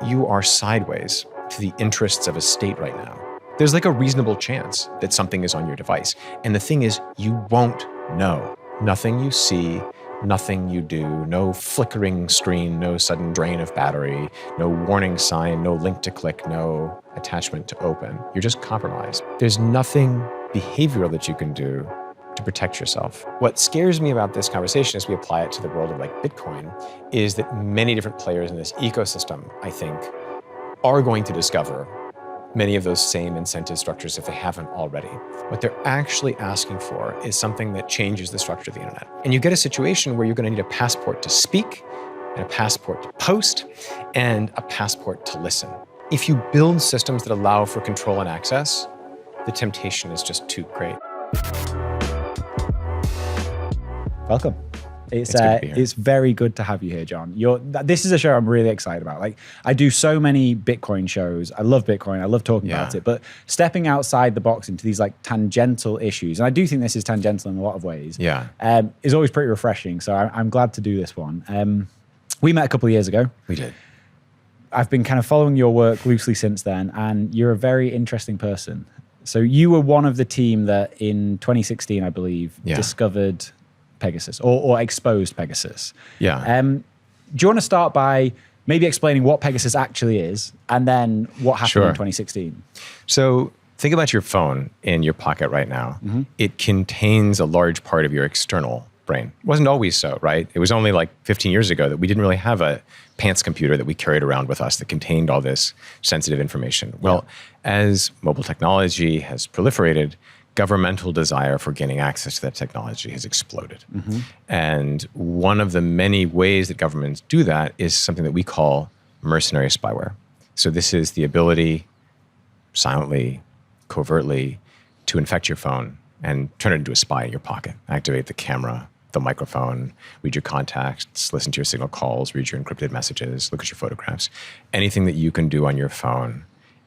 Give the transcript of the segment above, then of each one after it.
You are sideways to the interests of a state right now. There's like a reasonable chance that something is on your device. And the thing is, you won't know. Nothing you see, nothing you do, no flickering screen, no sudden drain of battery, no warning sign, no link to click, no attachment to open. You're just compromised. There's nothing behavioral that you can do to protect yourself. What scares me about this conversation as we apply it to the world of like Bitcoin is that many different players in this ecosystem, I think, are going to discover many of those same incentive structures if they haven't already. What they're actually asking for is something that changes the structure of the internet. And you get a situation where you're going to need a passport to speak, and a passport to post, and a passport to listen. If you build systems that allow for control and access, the temptation is just too great. Welcome. It's very good to have you here, John. This is a show I'm really excited about. Like, I do so many Bitcoin shows. I love Bitcoin. I love talking about it. But stepping outside the box into these like tangential issues, and I do think this is tangential in a lot of ways, is always pretty refreshing. So I'm glad to do this one. We met a couple of years ago. We did. I've been kind of following your work loosely since then, and you're a very interesting person. So you were one of the team that in 2016, I believe, discovered Pegasus or exposed Pegasus. Yeah. Do you want to start by maybe explaining what Pegasus actually is and then what happened in 2016? So think about your phone in your pocket right now. Mm-hmm. It contains a large part of your external brain. It wasn't always so, right? It was only like 15 years ago that we didn't really have a pants computer that we carried around with us that contained all this sensitive information. Well, as mobile technology has proliferated, governmental desire for gaining access to that technology has exploded. Mm-hmm. And one of the many ways that governments do that is something that we call mercenary spyware. So this is the ability, silently, covertly, to infect your phone and turn it into a spy in your pocket. Activate the camera, the microphone, read your contacts, listen to your signal calls, read your encrypted messages, look at your photographs. Anything that you can do on your phone,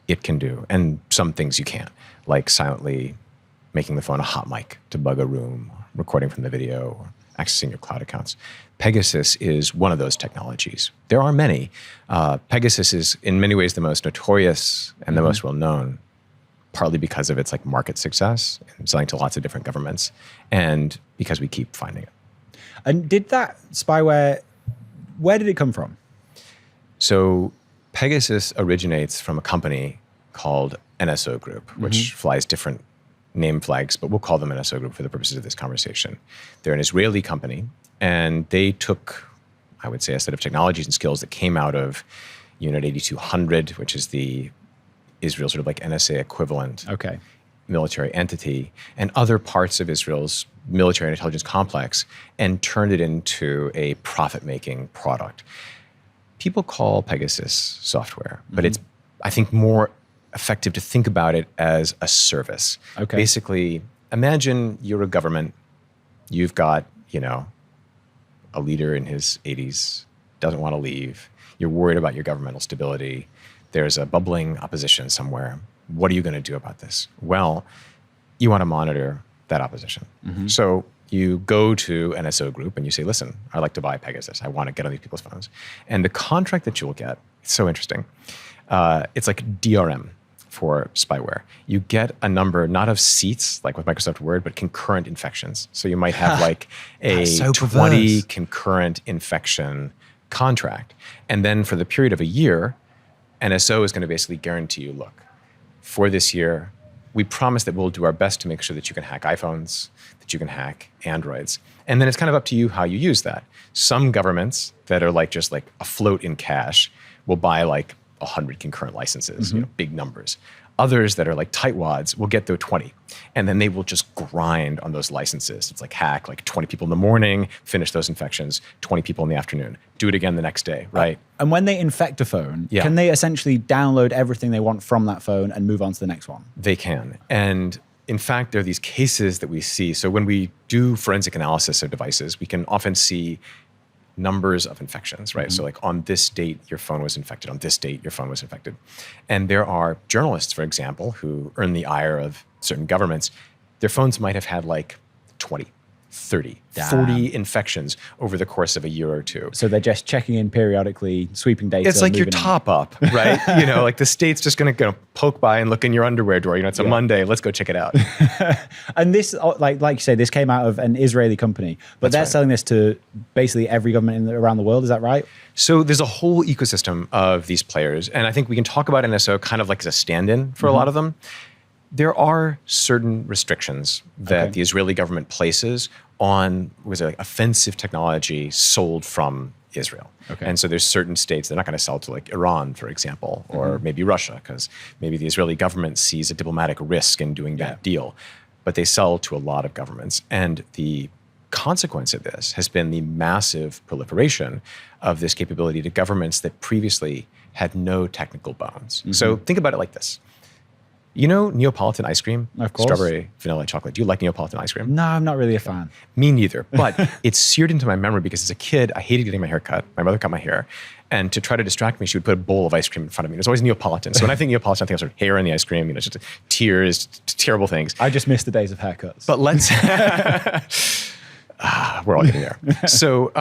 it can do. And some things you can't, like silently making the phone a hot mic to bug a room, recording from the video, or accessing your cloud accounts. Pegasus is one of those technologies. There are many. Pegasus is in many ways the most notorious and the most well-known, partly because of its like market success and selling to lots of different governments, and because we keep finding it. And did that spyware, where did it come from? So Pegasus originates from a company called NSO Group, which flies different name flags, but we'll call them NSO Group for the purposes of this conversation. They're an Israeli company, and they took, I would say, a set of technologies and skills that came out of Unit 8200, which is the Israel sort of like NSA equivalent military entity, and other parts of Israel's military and intelligence complex, and turned it into a profit-making product. People call Pegasus software, but it's, I think, more effective to think about it as a service. Okay. Basically, imagine you're a government. You've got, a leader in his 80s, doesn't want to leave. You're worried about your governmental stability. There's a bubbling opposition somewhere. What are you going to do about this? Well, you want to monitor that opposition. So you go to NSO Group and you say, listen, I'd like to buy Pegasus. I want to get on these people's phones. And the contract that you'll get, it's so interesting. It's like DRM for spyware. You get a number, not of seats, like with Microsoft Word, but concurrent infections. So you might have like a 20 concurrent infection contract. And then for the period of a year, NSO is going to basically guarantee you, look, for this year, we promise that we'll do our best to make sure that you can hack iPhones, that you can hack Androids. And then it's kind of up to you how you use that. Some governments that are like just like afloat in cash will buy like 100 concurrent licenses, big numbers. Others that are like tightwads will get their 20. And then they will just grind on those licenses. It's like hack like 20 people in the morning, finish those infections, 20 people in the afternoon, do it again the next day, right? And when they infect a phone, can they essentially download everything they want from that phone and move on to the next one? They can. And in fact, there are these cases that we see. So when we do forensic analysis of devices, we can often see numbers of infections, right? So like on this date, your phone was infected. On this date, your phone was infected. And there are journalists, for example, who earn the ire of certain governments. Their phones might have had like 20 30, Damn. 40 infections over the course of a year or two. So they're just checking in periodically, sweeping data. It's like your top up, right? Like the state's just going to poke by and look in your underwear drawer. It's a Monday. Let's go check it out. And this, like you say, this came out of an Israeli company, but they're selling this to basically every government around the world. Is that right? So there's a whole ecosystem of these players. And I think we can talk about NSO kind of like as a stand-in for a lot of them. There are certain restrictions that the Israeli government places on offensive technology sold from Israel. And so there's certain states they're not going to sell to, like Iran, for example, or maybe Russia, because maybe the Israeli government sees a diplomatic risk in doing that deal. But they sell to a lot of governments. And the consequence of this has been the massive proliferation of this capability to governments that previously had no technical bones. So think about it like this. You know Neapolitan ice cream? Of course. Strawberry, vanilla, chocolate. Do you like Neapolitan ice cream? No, I'm not really a fan. Me neither. But it's seared into my memory because as a kid, I hated getting my hair cut. My mother cut my hair. And to try to distract me, she would put a bowl of ice cream in front of me. It was always Neapolitan. So when I think Neapolitan, I think of sort of hair in the ice cream, just tears, terrible things. I just miss the days of haircuts. But let's... we're all getting there. So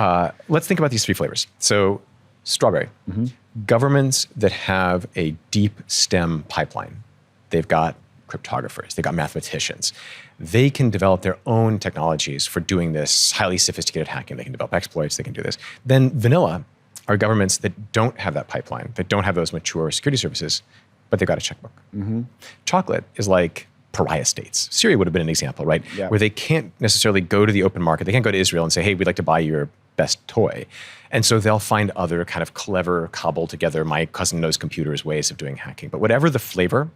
let's think about these three flavors. So strawberry. Governments that have a deep STEM pipeline. They've got cryptographers, they've got mathematicians. They can develop their own technologies for doing this highly sophisticated hacking. They can develop exploits, they can do this. Then vanilla are governments that don't have that pipeline, that don't have those mature security services, but they've got a checkbook. Chocolate is like pariah states. Syria would have been an example, right? Yeah. Where they can't necessarily go to the open market. They can't go to Israel and say, hey, we'd like to buy your best toy. And so they'll find other kind of clever, cobbled together, my cousin knows computers ways of doing hacking. But whatever the flavor,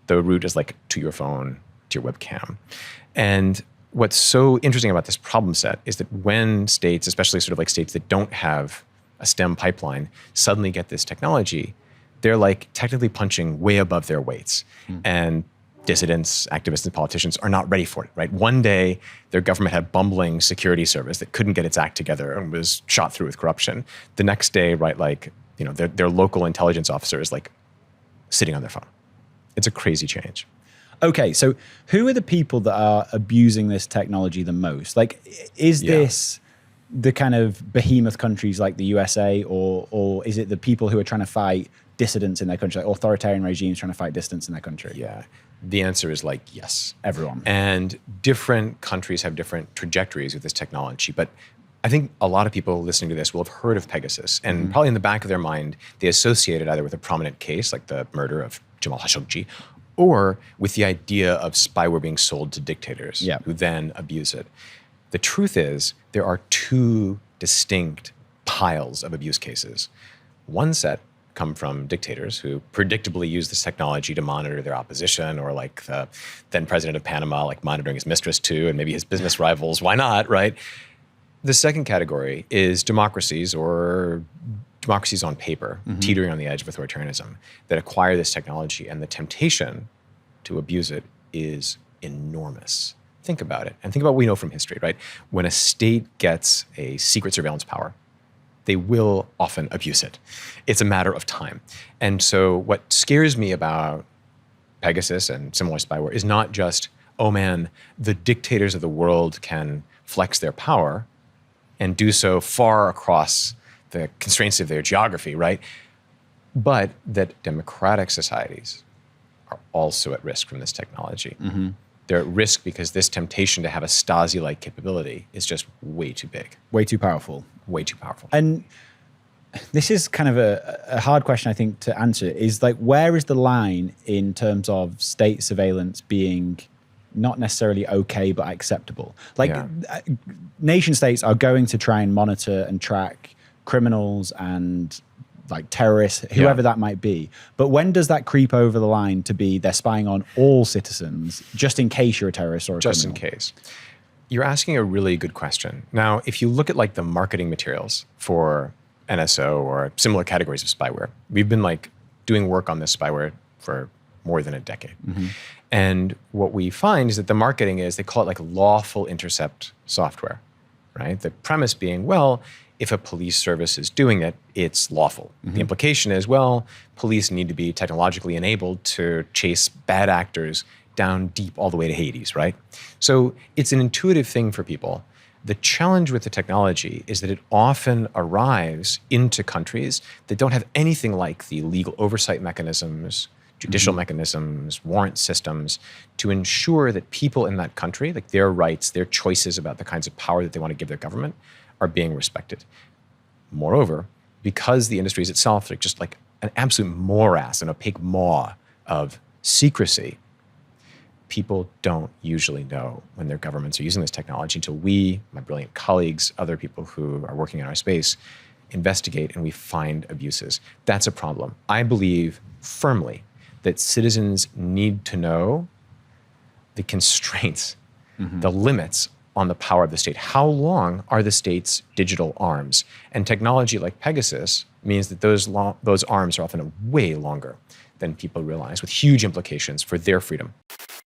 the route is like to your phone, to your webcam. And what's so interesting about this problem set is that when states, especially sort of like states that don't have a STEM pipeline, suddenly get this technology, they're like technically punching way above their weights. And dissidents, activists, and politicians are not ready for it, right? One day, their government had bumbling security service that couldn't get its act together and was shot through with corruption. The next day, right, like, their local intelligence officer is like sitting on their phone. It's a crazy change. Okay, so who are the people that are abusing this technology the most? Like, is this the kind of behemoth countries like the USA, or is it the people who are trying to fight dissidents in their country, like authoritarian regimes trying to fight dissidents in their country? Yeah, the answer is like yes. Everyone. And different countries have different trajectories with this technology, but I think a lot of people listening to this will have heard of Pegasus, and probably in the back of their mind, they associate it either with a prominent case, like the murder of Jamal Khashoggi, or with the idea of spyware being sold to dictators who then abuse it. The truth is, there are two distinct piles of abuse cases. One set come from dictators who predictably use this technology to monitor their opposition, or like the then president of Panama, like monitoring his mistress too, and maybe his business rivals. Why not, right? The second category is democracies, or democracies on paper, teetering on the edge of authoritarianism, that acquire this technology, and the temptation to abuse it is enormous. Think about it, and think about what we know from history, right? When a state gets a secret surveillance power, they will often abuse it. It's a matter of time. And so what scares me about Pegasus and similar spyware is not just, oh man, the dictators of the world can flex their power and do so far across the constraints of their geography, right? But that democratic societies are also at risk from this technology. They're at risk because this temptation to have a Stasi-like capability is just way too big. Way too powerful. Way too powerful. And this is kind of a hard question, I think, to answer, is like, where is the line in terms of state surveillance being not necessarily okay, but acceptable? Like, nation states are going to try and monitor and track criminals and like terrorists, whoever that might be. But when does that creep over the line to be they're spying on all citizens just in case you're a terrorist or a just criminal? in case? You're asking a really good question. Now, if you look at like the marketing materials for NSO or similar categories of spyware, we've been like doing work on this spyware for more than a decade. And what we find is that the marketing is, they call it like lawful intercept software, right? The premise being, well, if a police service is doing it, it's lawful. The implication is, well, police need to be technologically enabled to chase bad actors down deep all the way to Hades, right? So it's an intuitive thing for people. The challenge with the technology is that it often arrives into countries that don't have anything like the legal oversight mechanisms, judicial mechanisms, warrant systems to ensure that people in that country, like their rights, their choices about the kinds of power that they want to give their government, are being respected. Moreover, because the industry is itself just like an absolute morass, an opaque maw of secrecy, people don't usually know when their governments are using this technology until we, my brilliant colleagues, other people who are working in our space, investigate and we find abuses. That's a problem. I believe firmly that citizens need to know the constraints, the limits on the power of the state. How long are the state's digital arms? And technology like Pegasus means that those arms are often way longer than people realize, with huge implications for their freedom.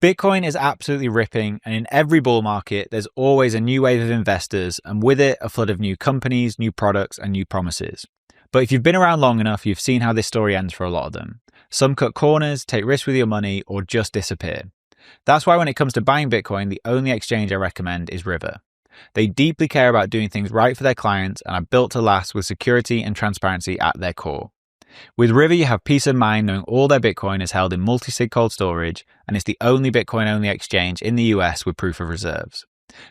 Bitcoin is absolutely ripping, and in every bull market, there's always a new wave of investors, and with it, a flood of new companies, new products, and new promises. But if you've been around long enough, you've seen how this story ends for a lot of them. Some cut corners, take risks with your money, or just disappear. That's why when it comes to buying Bitcoin, the only exchange I recommend is River. They deeply care about doing things right for their clients and are built to last with security and transparency at their core. With River, you have peace of mind knowing all their Bitcoin is held in multi-sig cold storage, and it's the only Bitcoin-only exchange in the US with proof of reserves.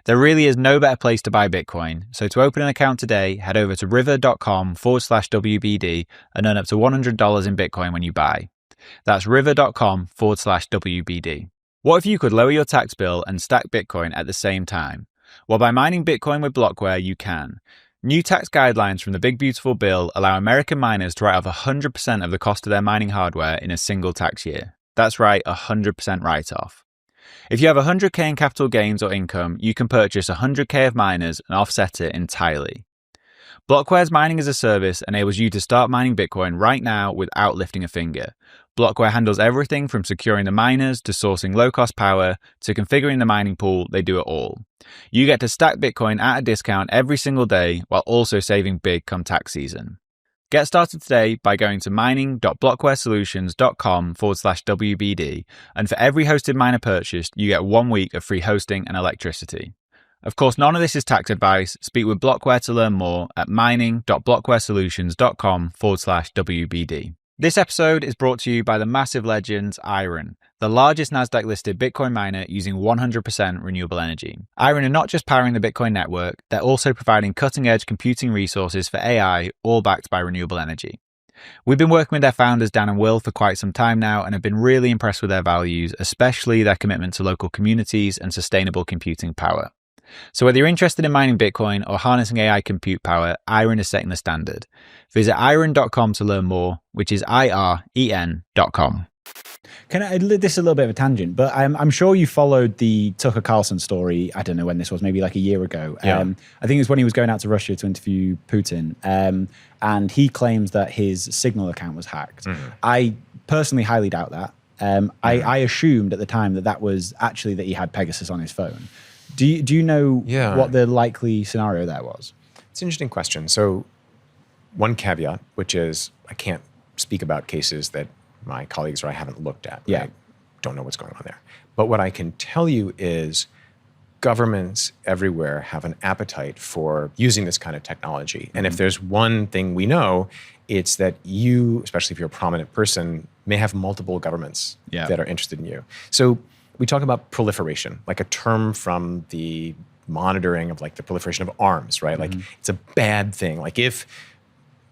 There really is no better place to buy Bitcoin, so to open an account today, head over to river.com/WBD and earn up to $100 in Bitcoin when you buy. That's river.com/WBD. What if you could lower your tax bill and stack Bitcoin at the same time? Well, by mining Bitcoin with Blockware, you can. New tax guidelines from the Big Beautiful Bill allow American miners to write off 100% of the cost of their mining hardware in a single tax year. That's right, 100% write-off. If you have 100K in capital gains or income, you can purchase 100K of miners and offset it entirely. Blockware's mining as a service enables you to start mining Bitcoin right now without lifting a finger. Blockware handles everything from securing the miners to sourcing low-cost power to configuring the mining pool. They do it all. You get to stack Bitcoin at a discount every single day while also saving big come tax season. Get started today by going to mining.blockwaresolutions.com/WBD, and for every hosted miner purchased, you get 1 week of free hosting and electricity. Of course, none of this is tax advice. Speak with Blockware to learn more at mining.blockwaresolutions.com/WBD. This episode is brought to you by the massive legends Iron, the largest Nasdaq-listed Bitcoin miner using 100% renewable energy. Iron are not just powering the Bitcoin network, they're also providing cutting-edge computing resources for AI, all backed by renewable energy. We've been working with their founders, Dan and Will, for quite some time now and have been really impressed with their values, especially their commitment to local communities and sustainable computing power. So whether you're interested in mining Bitcoin or harnessing AI compute power, Iron is setting the standard. Visit iron.com to learn more, which is IREN.com. This is a little bit of a tangent, but I'm sure you followed the Tucker Carlson story. I don't know when this was, maybe like a year ago. Yeah. I think it was when he was going out to Russia to interview Putin. And he claims that his Signal account was hacked. I personally highly doubt that. I assumed at the time that was actually that he had Pegasus on his phone. Do you know what the likely scenario there was? It's an interesting question. So one caveat, which is I can't speak about cases that my colleagues or I haven't looked at. Yeah. I don't know what's going on there. But what I can tell you is governments everywhere have an appetite for using this kind of technology. And if there's one thing we know, it's that you, especially if you're a prominent person, may have multiple governments that are interested in you. So we talk about proliferation, like a term from the monitoring of like the proliferation of arms, right? Like it's a bad thing. Like if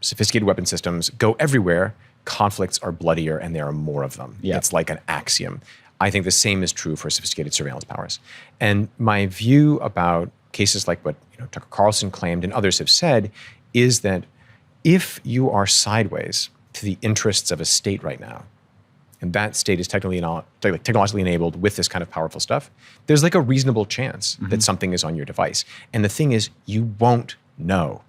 sophisticated weapon systems go everywhere, conflicts are bloodier and there are more of them. It's like an axiom. I think the same is true for sophisticated surveillance powers. And my view about cases like what Tucker Carlson claimed and others have said is that if you are sideways to the interests of a state right now, and that state is technologically enabled with this kind of powerful stuff, there's like a reasonable chance that something is on your device. And the thing is, you won't know.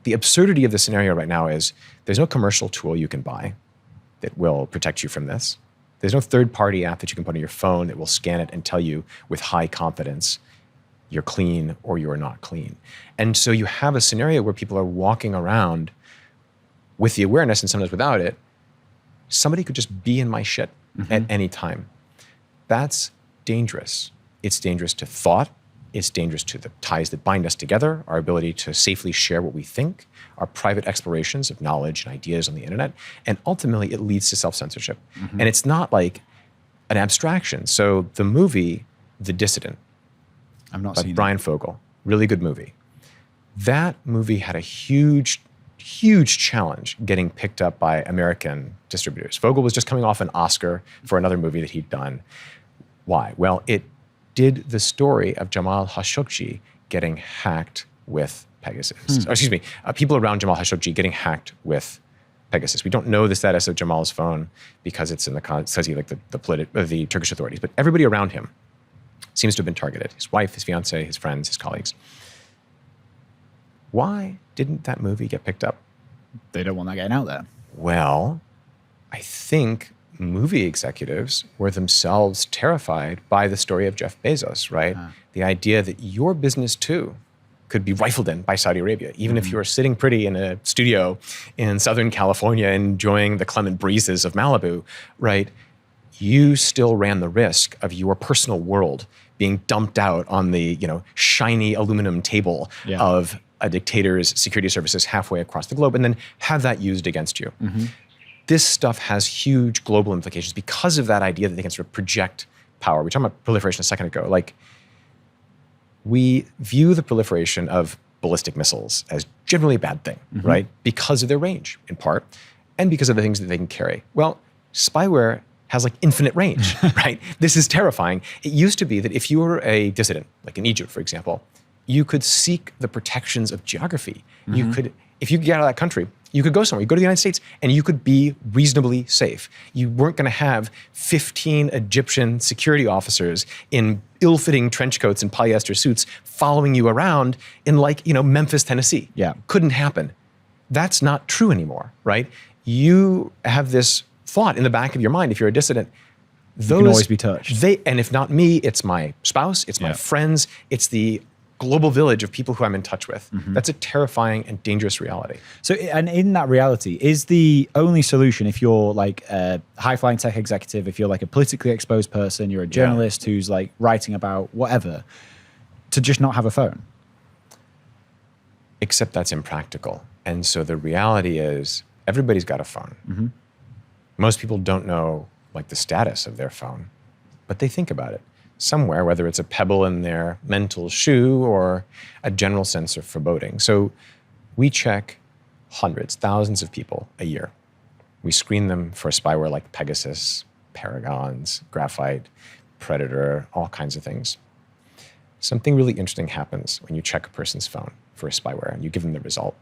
The absurdity of the scenario right now is there's no commercial tool you can buy that will protect you from this. There's no third-party app that you can put on your phone that will scan it and tell you with high confidence you're clean or you're not clean. And so you have a scenario where people are walking around with the awareness and sometimes without it, somebody could just be in my shit at any time. That's dangerous. It's dangerous to thought. It's dangerous to the ties that bind us together, our ability to safely share what we think, our private explorations of knowledge and ideas on the internet. And ultimately, it leads to self-censorship. And it's not like an abstraction. So the movie, The Dissident, I've not by seen Brian Fogel, really good movie. That movie had a huge challenge getting picked up by American distributors. Fogel was just coming off an Oscar for another movie that he'd done. Why? Well, it did the story of Jamal Khashoggi getting hacked with Pegasus. Or excuse me, people around Jamal Khashoggi getting hacked with Pegasus. We don't know the status of Jamal's phone because it's in the custody of like the Turkish authorities, but everybody around him seems to have been targeted. His wife, his fiance, his friends, his colleagues. Why didn't that movie get picked up? They don't want that getting out there. Well, I think movie executives were themselves terrified by the story of Jeff Bezos, right? The idea that your business too could be rifled in by Saudi Arabia, even if you were sitting pretty in a studio in Southern California enjoying the clement breezes of Malibu, right? You still ran the risk of your personal world being dumped out on the shiny aluminum table of a dictator's security services halfway across the globe, and then have that used against you. This stuff has huge global implications because of that idea that they can sort of project power. We were talking about proliferation a second ago. Like, we view the proliferation of ballistic missiles as generally a bad thing, right? Because of their range, in part, and because of the things that they can carry. Well, spyware has like infinite range, right? This is terrifying. It used to be that if you were a dissident, like in Egypt, for example, you could seek the protections of geography. You could, if you could get out of that country, you could go somewhere. You go to the United States and you could be reasonably safe. You weren't going to have 15 Egyptian security officers in ill-fitting trench coats and polyester suits following you around in Memphis, Tennessee. Yeah. Couldn't happen. That's not true anymore, right? You have this thought in the back of your mind if you're a dissident. You can always be touched. And if not me, it's my spouse, it's my friends, it's the global village of people who I'm in touch with. That's a terrifying and dangerous reality. So, and in that reality, is the only solution, if you're like a high-flying tech executive, if you're like a politically exposed person, you're a journalist who's like writing about whatever, to just not have a phone? Except that's impractical. And so the reality is everybody's got a phone. Most people don't know like the status of their phone, but they think about it somewhere, whether it's a pebble in their mental shoe or a general sense of foreboding. So we check hundreds, thousands of people a year. We screen them for spyware like Pegasus, Paragons, Graphite, Predator, all kinds of things. Something really interesting happens when you check a person's phone for a spyware and you give them the result.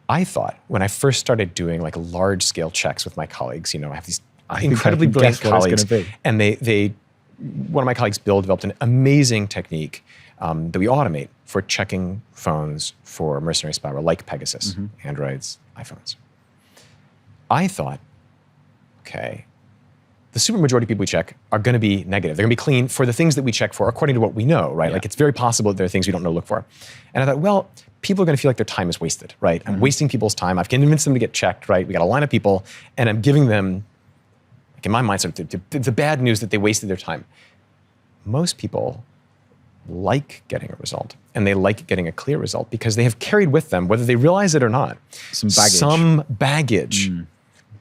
I thought when I first started doing like large scale checks with my colleagues, I have these incredibly brilliant colleagues, and one of my colleagues, Bill, developed an amazing technique that we automate for checking phones for mercenary spyware like Pegasus, Androids, iPhones. I thought, okay, the supermajority of people we check are going to be negative. They're going to be clean for the things that we check for according to what we know, right? Like it's very possible that there are things we don't know to look for. And I thought, well, people are going to feel like their time is wasted, right? I'm wasting people's time. I've convinced them to get checked, right? We got a line of people, and I'm giving them, in my mind, sort of the bad news that they wasted their time. Most people like getting a result, and they like getting a clear result because they have carried with them, whether they realize it or not, some baggage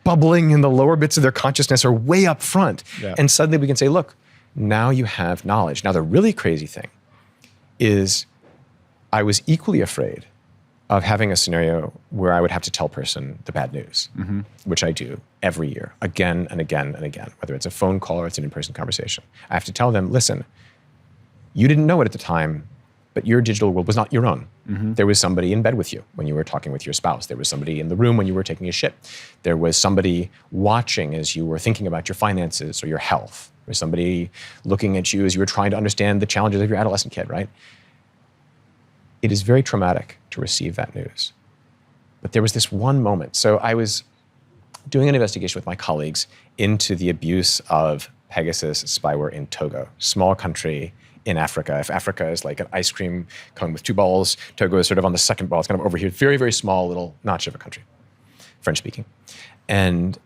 bubbling in the lower bits of their consciousness or way up front. And suddenly we can say, look, now you have knowledge. Now the really crazy thing is I was equally afraid of having a scenario where I would have to tell a person the bad news, which I do every year, again and again and again, whether it's a phone call or it's an in-person conversation. I have to tell them, listen, you didn't know it at the time, but your digital world was not your own. There was somebody in bed with you when you were talking with your spouse. There was somebody in the room when you were taking a shit. There was somebody watching as you were thinking about your finances or your health. There was somebody looking at you as you were trying to understand the challenges of your adolescent kid, right? It is very traumatic to receive that news. But there was this one moment. So I was doing an investigation with my colleagues into the abuse of Pegasus spyware in Togo, small country in Africa. If Africa is like an ice cream cone with two balls, Togo is sort of on the second ball. It's kind of over here. Very, very small little notch of a country, French speaking. And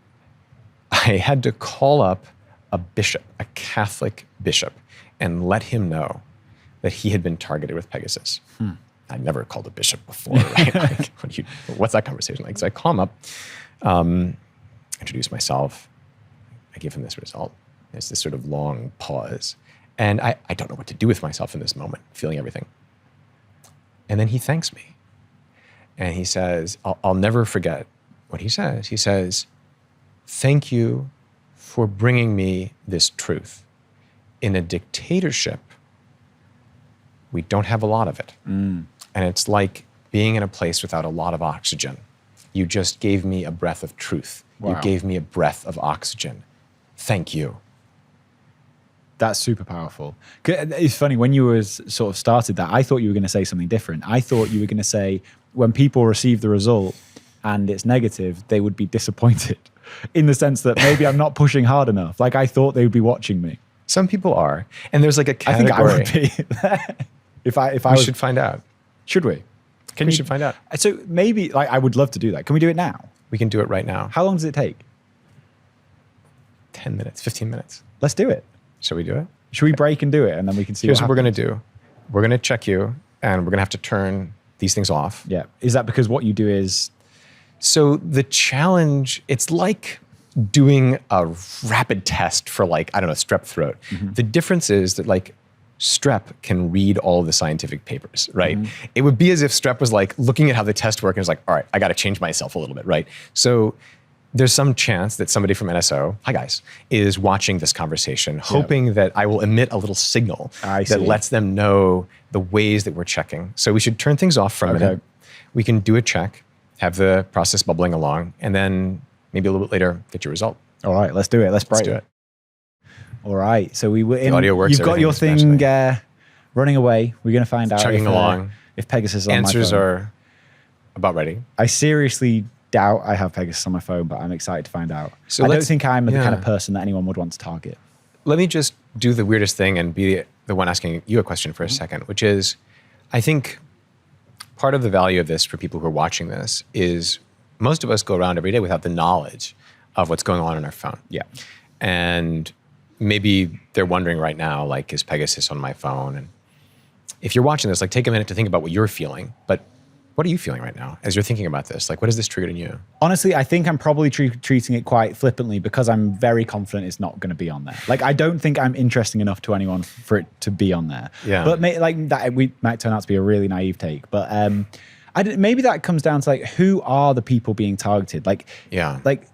I had to call up a bishop, a Catholic bishop, and let him know that he had been targeted with Pegasus. I'd never called a bishop before, right? Like, what's that conversation like? So I call him up, introduce myself. I give him this result. There's this sort of long pause. And I don't know what to do with myself in this moment, feeling everything. And then he thanks me. And he says, I'll never forget what he says. He says, thank you for bringing me this truth. In a dictatorship, we don't have a lot of it. And it's like being in a place without a lot of oxygen. You just gave me a breath of truth. Wow. You gave me a breath of oxygen. Thank you. That's super powerful. It's funny, when you sort of started that, I thought you were going to say something different. I thought you were going to say, when people receive the result and it's negative, they would be disappointed in the sense that maybe I'm not pushing hard enough. Like, I thought they would be watching me. Some people are. And there's like a category. I think I would be. if I we should find out. Should we? We should find out. So maybe, like, I would love to do that. Can we do it now? We can do it right now. How long does it take? 10 minutes, 15 minutes. Let's do it. Shall we do it? Should we break and do it, and then we can see Here's what we're happens? going to do. We're going to check you, and we're going to have to turn these things off. Yeah. Is that because what you do is... So the challenge, it's like doing a rapid test for, like, I don't know, strep throat. The difference is that, like, strep can read all of the scientific papers, right? It would be as if strep was like looking at how the test worked and was like, all right, I got to change myself a little bit, right? So there's some chance that somebody from NSO, hi guys, is watching this conversation, hoping that I will emit a little signal that lets them know the ways that we're checking. So we should turn things off for a minute. We can do a check, have the process bubbling along, and then maybe a little bit later, get your result. All right, let's do it. Let's break. Let's do it. All right, so we were in. The audio works. You've got your thing running away. We're going to find out chugging along. If Pegasus is on Answers my phone. are about ready. I seriously doubt I have Pegasus on my phone, but I'm excited to find out. So I don't think I'm the kind of person that anyone would want to target. Let me just do the weirdest thing and be the one asking you a question for a second, which is, I think part of the value of this for people who are watching this is most of us go around every day without the knowledge of what's going on our phone. Yeah. And maybe they're wondering right now, like, is Pegasus on my phone? And if you're watching this, like, take a minute to think about what you're feeling. But what are you feeling right now as you're thinking about this? Like, what has this triggered in you? Honestly, I think I'm probably treating it quite flippantly because I'm very confident it's not going to be on there. Like, I don't think I'm interesting enough to anyone for it to be on there. Yeah. But like that, we might turn out to be a really naive take. But maybe that comes down to, like, who are the people being targeted? Like, like,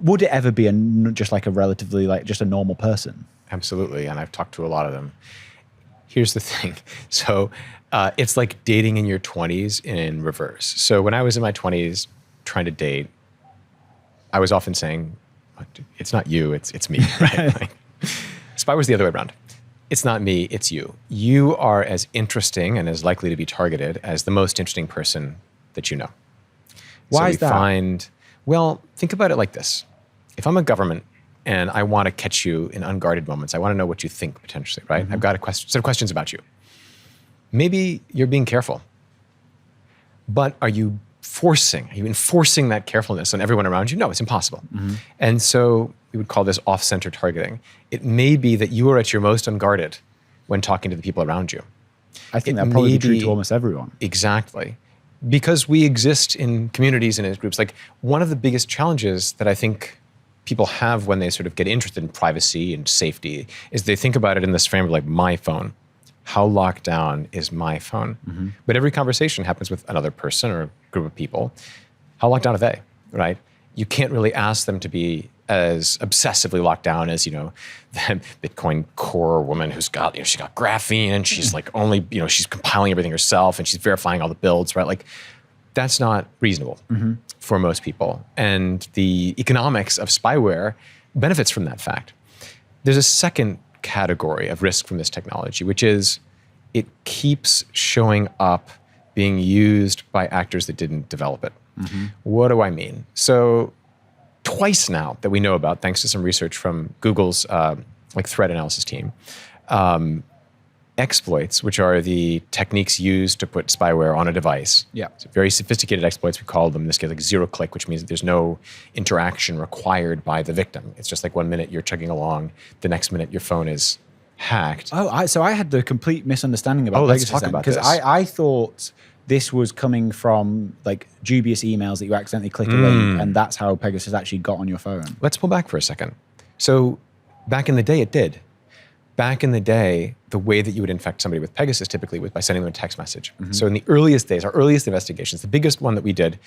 would it ever be just like a relatively, like, just a normal person? Absolutely, and I've talked to a lot of them. Here's the thing. So it's like dating in your 20s in reverse. So when I was in my 20s trying to date, I was often saying, it's not you, it's me, right? Like, Spy was the other way around. It's not me, it's you. You are as interesting and as likely to be targeted as the most interesting person that you know. Why is that? Well, think about it like this. If I'm a government and I want to catch you in unguarded moments, I want to know what you think potentially, right? I've got a set of questions about you. Maybe you're being careful, but are you enforcing that carefulness on everyone around you? No, it's impossible. And so we would call this off-center targeting. It may be that you are at your most unguarded when talking to the people around you. I think that probably be true to almost everyone. Exactly. Because we exist in communities and in groups. Like, one of the biggest challenges that I think people have when they sort of get interested in privacy and safety is they think about it in this frame of, like, my phone. How locked down is my phone? But every conversation happens with another person or a group of people. How locked down are they, right? You can't really ask them to be as obsessively locked down as, the Bitcoin core woman who's got, she's got graphene and she's like only, she's compiling everything herself and she's verifying all the builds, right? Like, that's not reasonable for most people. And the economics of spyware benefits from that fact. There's a second category of risk from this technology, which is it keeps showing up being used by actors that didn't develop it. What do I mean? So twice now that we know about, thanks to some research from Google's threat analysis team, exploits, which are the techniques used to put spyware on a device. Yeah. So very sophisticated exploits, we call them in this case like zero click, which means that there's no interaction required by the victim. It's just like 1 minute you're chugging along, the next minute your phone is hacked. Oh, so I had the complete misunderstanding about let's Pegasus talk about because this. I thought this was coming from like dubious emails that you accidentally click a link, and that's how Pegasus actually got on your phone. Let's pull back for a second. So back in the day, it did. Back in the day, the way that you would infect somebody with Pegasus typically was by sending them a text message. So in the earliest days, our earliest investigations, the biggest one that we did,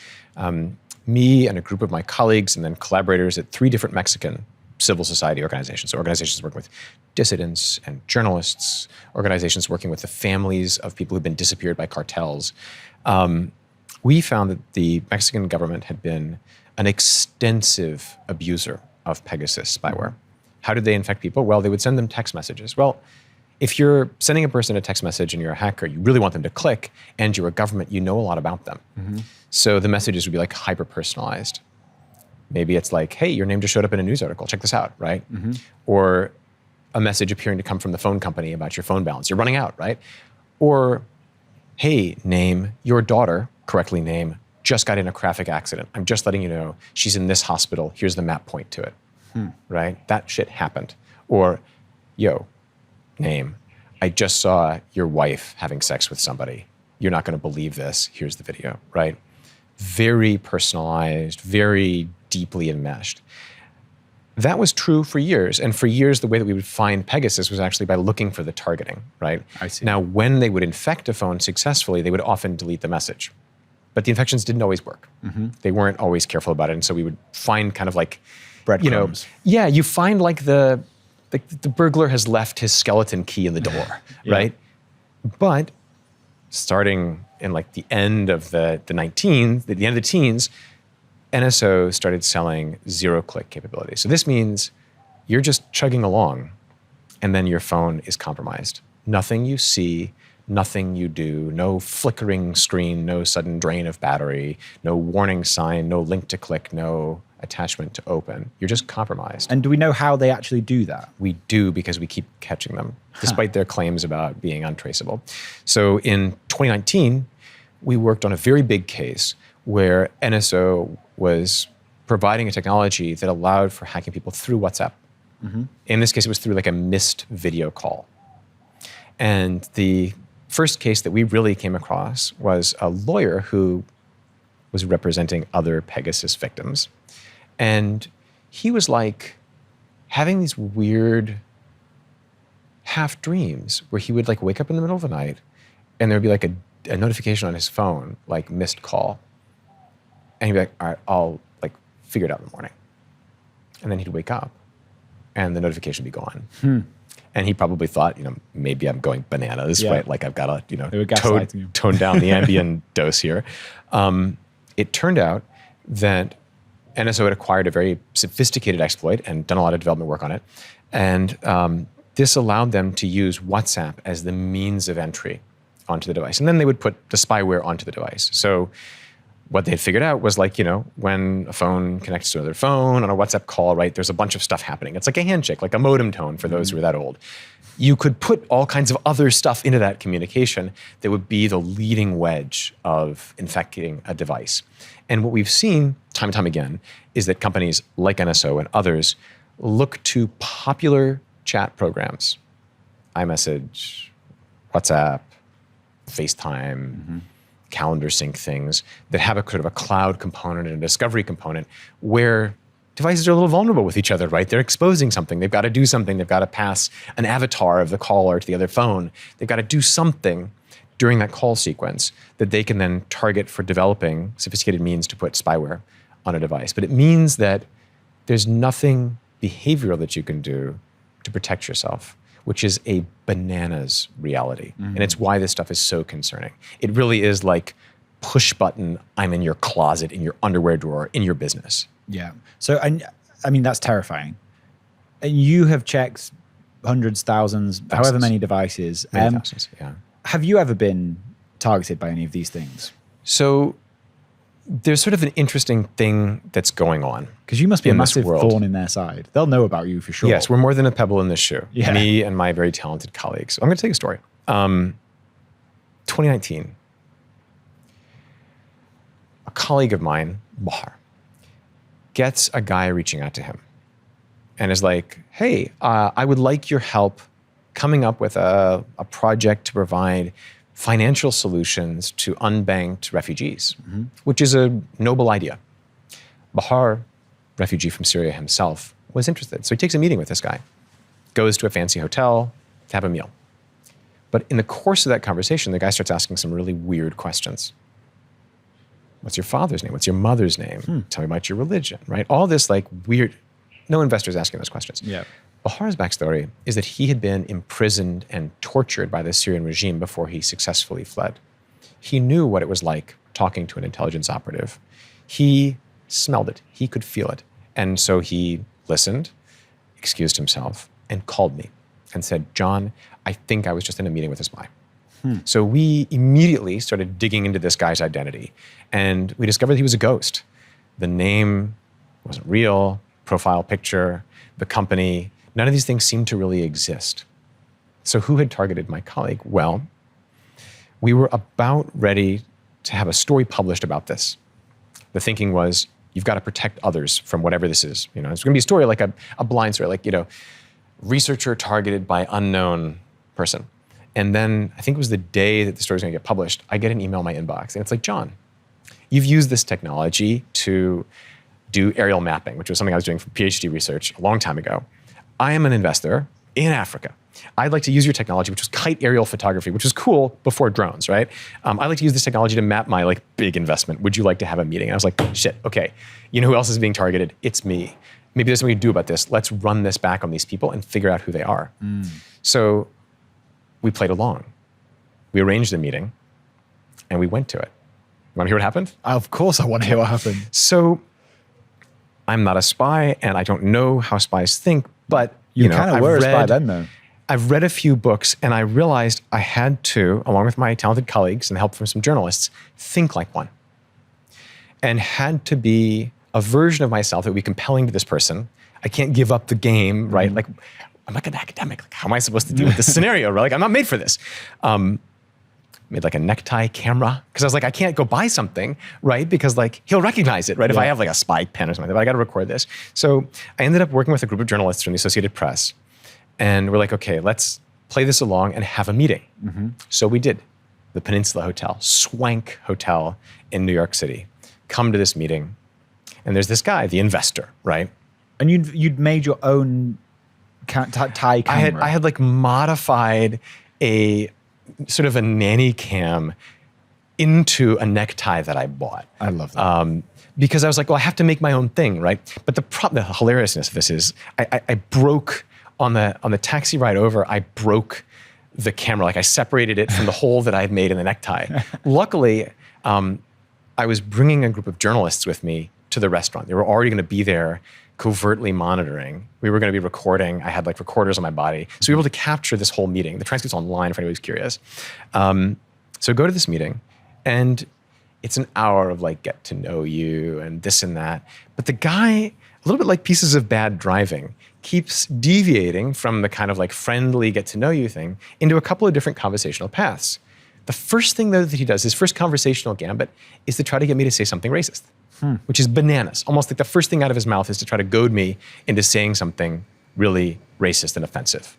me and a group of my colleagues and then collaborators at 3 different Mexican civil society organizations, so organizations working with dissidents and journalists, organizations working with the families of people who've been disappeared by cartels, we found that the Mexican government had been an extensive abuser of Pegasus spyware. How did they infect people? Well, they would send them text messages. Well, if you're sending a person a text message and you're a hacker, you really want them to click, and you're a government, you know a lot about them. So the messages would be like hyper-personalized. Maybe it's like, hey, your name just showed up in a news article. Check this out, right? Or a message appearing to come from the phone company about your phone balance. You're running out, right? Or, hey, name, your daughter, correctly name, just got in a traffic accident. I'm just letting you know she's in this hospital. Here's the map point to it. Right? That shit happened. Or, yo, name, I just saw your wife having sex with somebody. You're not going to believe this. Here's the video, right? Very personalized, very deeply enmeshed. That was true for years. And for years, the way that we would find Pegasus was actually by looking for the targeting, right? I see. Now, when they would infect a phone successfully, they would often delete the message. But the infections didn't always work. They weren't always careful about it. And so we would find kind of like, Breadcrumbs. you find like the burglar has left his skeleton key in the door, right? But starting in like the end of the end of the teens, NSO started selling zero-click capabilities. So this means you're just chugging along, and then your phone is compromised. Nothing you see, nothing you do, no flickering screen, no sudden drain of battery, no warning sign, no link to click, no attachment to open. You're just compromised. And do we know how they actually do that? We do, because we keep catching them, despite their claims about being untraceable. So in 2019, we worked on a very big case where NSO was providing a technology that allowed for hacking people through WhatsApp. In this case, it was through like a missed video call. And the first case that we really came across was a lawyer who was representing other Pegasus victims. And he was like having these weird half dreams where he would like wake up in the middle of the night and there would be like a notification on his phone, like missed call. And he'd be like, all right, I'll like figure it out in the morning. And then he'd wake up and the notification would be gone. And he probably thought, maybe I'm going bananas, right? Like I've got to, tone down the ambient dose here. It turned out that NSO had acquired a very sophisticated exploit and done a lot of development work on it. And this allowed them to use WhatsApp as the means of entry onto the device. And then they would put the spyware onto the device. So what they had figured out was like, when a phone connects to another phone on a WhatsApp call, right, there's a bunch of stuff happening. It's like a handshake, like a modem tone for those who are that old. You could put all kinds of other stuff into that communication that would be the leading wedge of infecting a device. And what we've seen time and time again is that companies like NSO and others look to popular chat programs, iMessage, WhatsApp, FaceTime, calendar sync things that have a sort of a cloud component and a discovery component where devices are a little vulnerable with each other, right? They're exposing something. They've got to do something. They've got to pass an avatar of the caller to the other phone. They've got to do something during that call sequence that they can then target for developing sophisticated means to put spyware on a device. But it means that there's nothing behavioral that you can do to protect yourself, which is a bananas reality. And it's why this stuff is so concerning. It really is like push button, I'm in your closet, in your underwear drawer, in your business. Yeah. So, I mean, that's terrifying. And you have checked hundreds, thousands, however many devices. Many thousands, yeah. Have you ever been targeted by any of these things? So there's sort of an interesting thing that's going on. Because you must be a massive thorn in their side. They'll know about you for sure. Yes, we're more than a pebble in this shoe. Yeah. Me and my very talented colleagues. I'm going to tell you a story. 2019, a colleague of mine, Bahar, gets a guy reaching out to him and is like, hey, I would like your help coming up with a project to provide financial solutions to unbanked refugees, which is a noble idea. Bahar, refugee from Syria himself, was interested. So he takes a meeting with this guy, goes to a fancy hotel to have a meal. But in the course of that conversation, the guy starts asking some really weird questions. What's your father's name? What's your mother's name? Tell me about your religion, right? All this like weird, no investor's asking those questions. Yeah. Bahar's backstory is that he had been imprisoned and tortured by the Syrian regime before he successfully fled. He knew what it was like talking to an intelligence operative. He smelled it. He could feel it. And so he listened, excused himself, and called me and said, John, I think I was just in a meeting with a spy. So we immediately started digging into this guy's identity, and we discovered he was a ghost. The name wasn't real, profile picture, the company, none of these things seemed to really exist. So who had targeted my colleague? Well, we were about ready to have a story published about this. The thinking was, you've got to protect others from whatever this is. You know, it's going to be a story like a blind story, like, you know, researcher targeted by unknown person. And then I think it was the day that the story was going to get published, I get an email in my inbox, and it's like, John, you've used this technology to do aerial mapping, which was something I was doing for PhD research a long time ago. I am an investor in Africa. I'd like to use your technology, which was kite aerial photography, which was cool before drones, right? I'd like to use this technology to map my like big investment. Would you like to have a meeting? And I was like, shit, okay. You know who else is being targeted? It's me. Maybe there's something we can do about this. Let's run this back on these people and figure out who they are. So we played along. We arranged a meeting and we went to it. You want to hear what happened? Of course I want to hear what happened. So I'm not a spy and I don't know how spies think, but you kind of were a spy then though. I've read a few books and I realized I had to, along with my talented colleagues and help from some journalists, think like one. And had to be a version of myself that would be compelling to this person. I can't give up the game, right? Like, I'm like an academic. Like, how am I supposed to deal with this scenario? Right? Like, I'm not made for this. Made like a necktie camera because I was like, I can't go buy something, right? Because like he'll recognize it, right? If I have like a spy pen or something, but I got to record this. So I ended up working with a group of journalists from the Associated Press, and we're like, okay, let's play this along and have a meeting. So we did. The Peninsula Hotel, swank hotel in New York City. Come to this meeting, and there's this guy, the investor, right? And you'd made your own tie camera. I had like modified a sort of a nanny cam into a necktie that I bought. I love that. Because I was like, well, I have to make my own thing, right? But the hilariousness of this is I broke on the taxi ride over, I broke the camera. Like I separated it from the hole that I had made in the necktie. Luckily, I was bringing a group of journalists with me to the restaurant. They were already going to be there covertly monitoring. We were going to be recording. I had like recorders on my body. So we were able to capture this whole meeting. The transcript's online if anybody's curious. So go to this meeting and it's an hour of like get to know you and this and that. But the guy, a little bit like pieces of bad driving, keeps deviating from the kind of like friendly get to know you thing into a couple of different conversational paths. The first thing though that he does, his first conversational gambit, is to try to get me to say something racist. Which is bananas. Almost like the first thing out of his mouth is to try to goad me into saying something really racist and offensive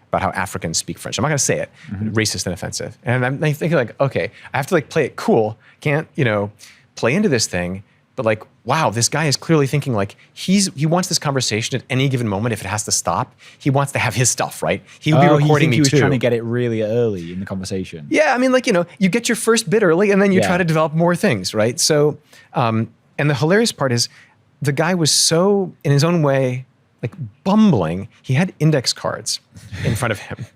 about how Africans speak French. I'm not going to say it, racist and offensive. And I'm thinking like, okay, I have to like play it cool. Can't, play into this thing. But like, wow, this guy is clearly thinking like he wants this conversation at any given moment. If it has to stop, he wants to have his stuff, right? He would be recording me too. He was trying to get it really early in the conversation. Yeah, I mean, like, you get your first bit early and then you try to develop more things, right? So, and the hilarious part is the guy was so, in his own way, like bumbling. He had index cards in front of him.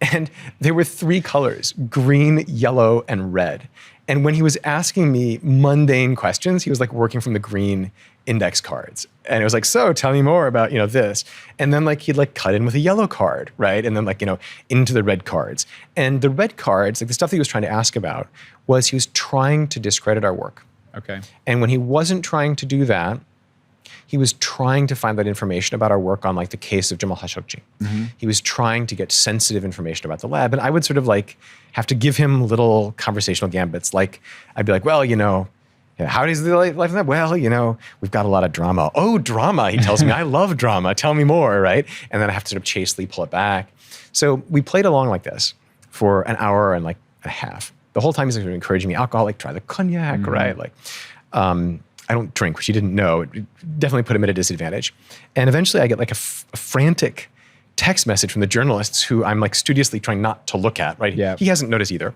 And there were 3 colors, green, yellow, and red. And when he was asking me mundane questions, he was like working from the green index cards. And it was like, so tell me more about, this. And then like he'd like cut in with a yellow card, right? And then like, into the red cards. And the red cards, like the stuff that he was trying to ask about was he was trying to discredit our work. Okay. And when he wasn't trying to do that, He was trying to find that information about our work on like the case of Jamal Khashoggi. He was trying to get sensitive information about the lab. And I would sort of like have to give him little conversational gambits. Like I'd be like, well, how is the life in that? Well, we've got a lot of drama. Oh, drama, he tells me. I love drama. Tell me more, right? And then I have to sort of chastely pull it back. So we played along like this for an hour and like a half. The whole time he's like encouraging me, alcohol, like try the cognac, right? Like, I don't drink, which he didn't know. It definitely put him at a disadvantage. And eventually I get like a frantic text message from the journalists who I'm like studiously trying not to look at, right? Yeah. He hasn't noticed either.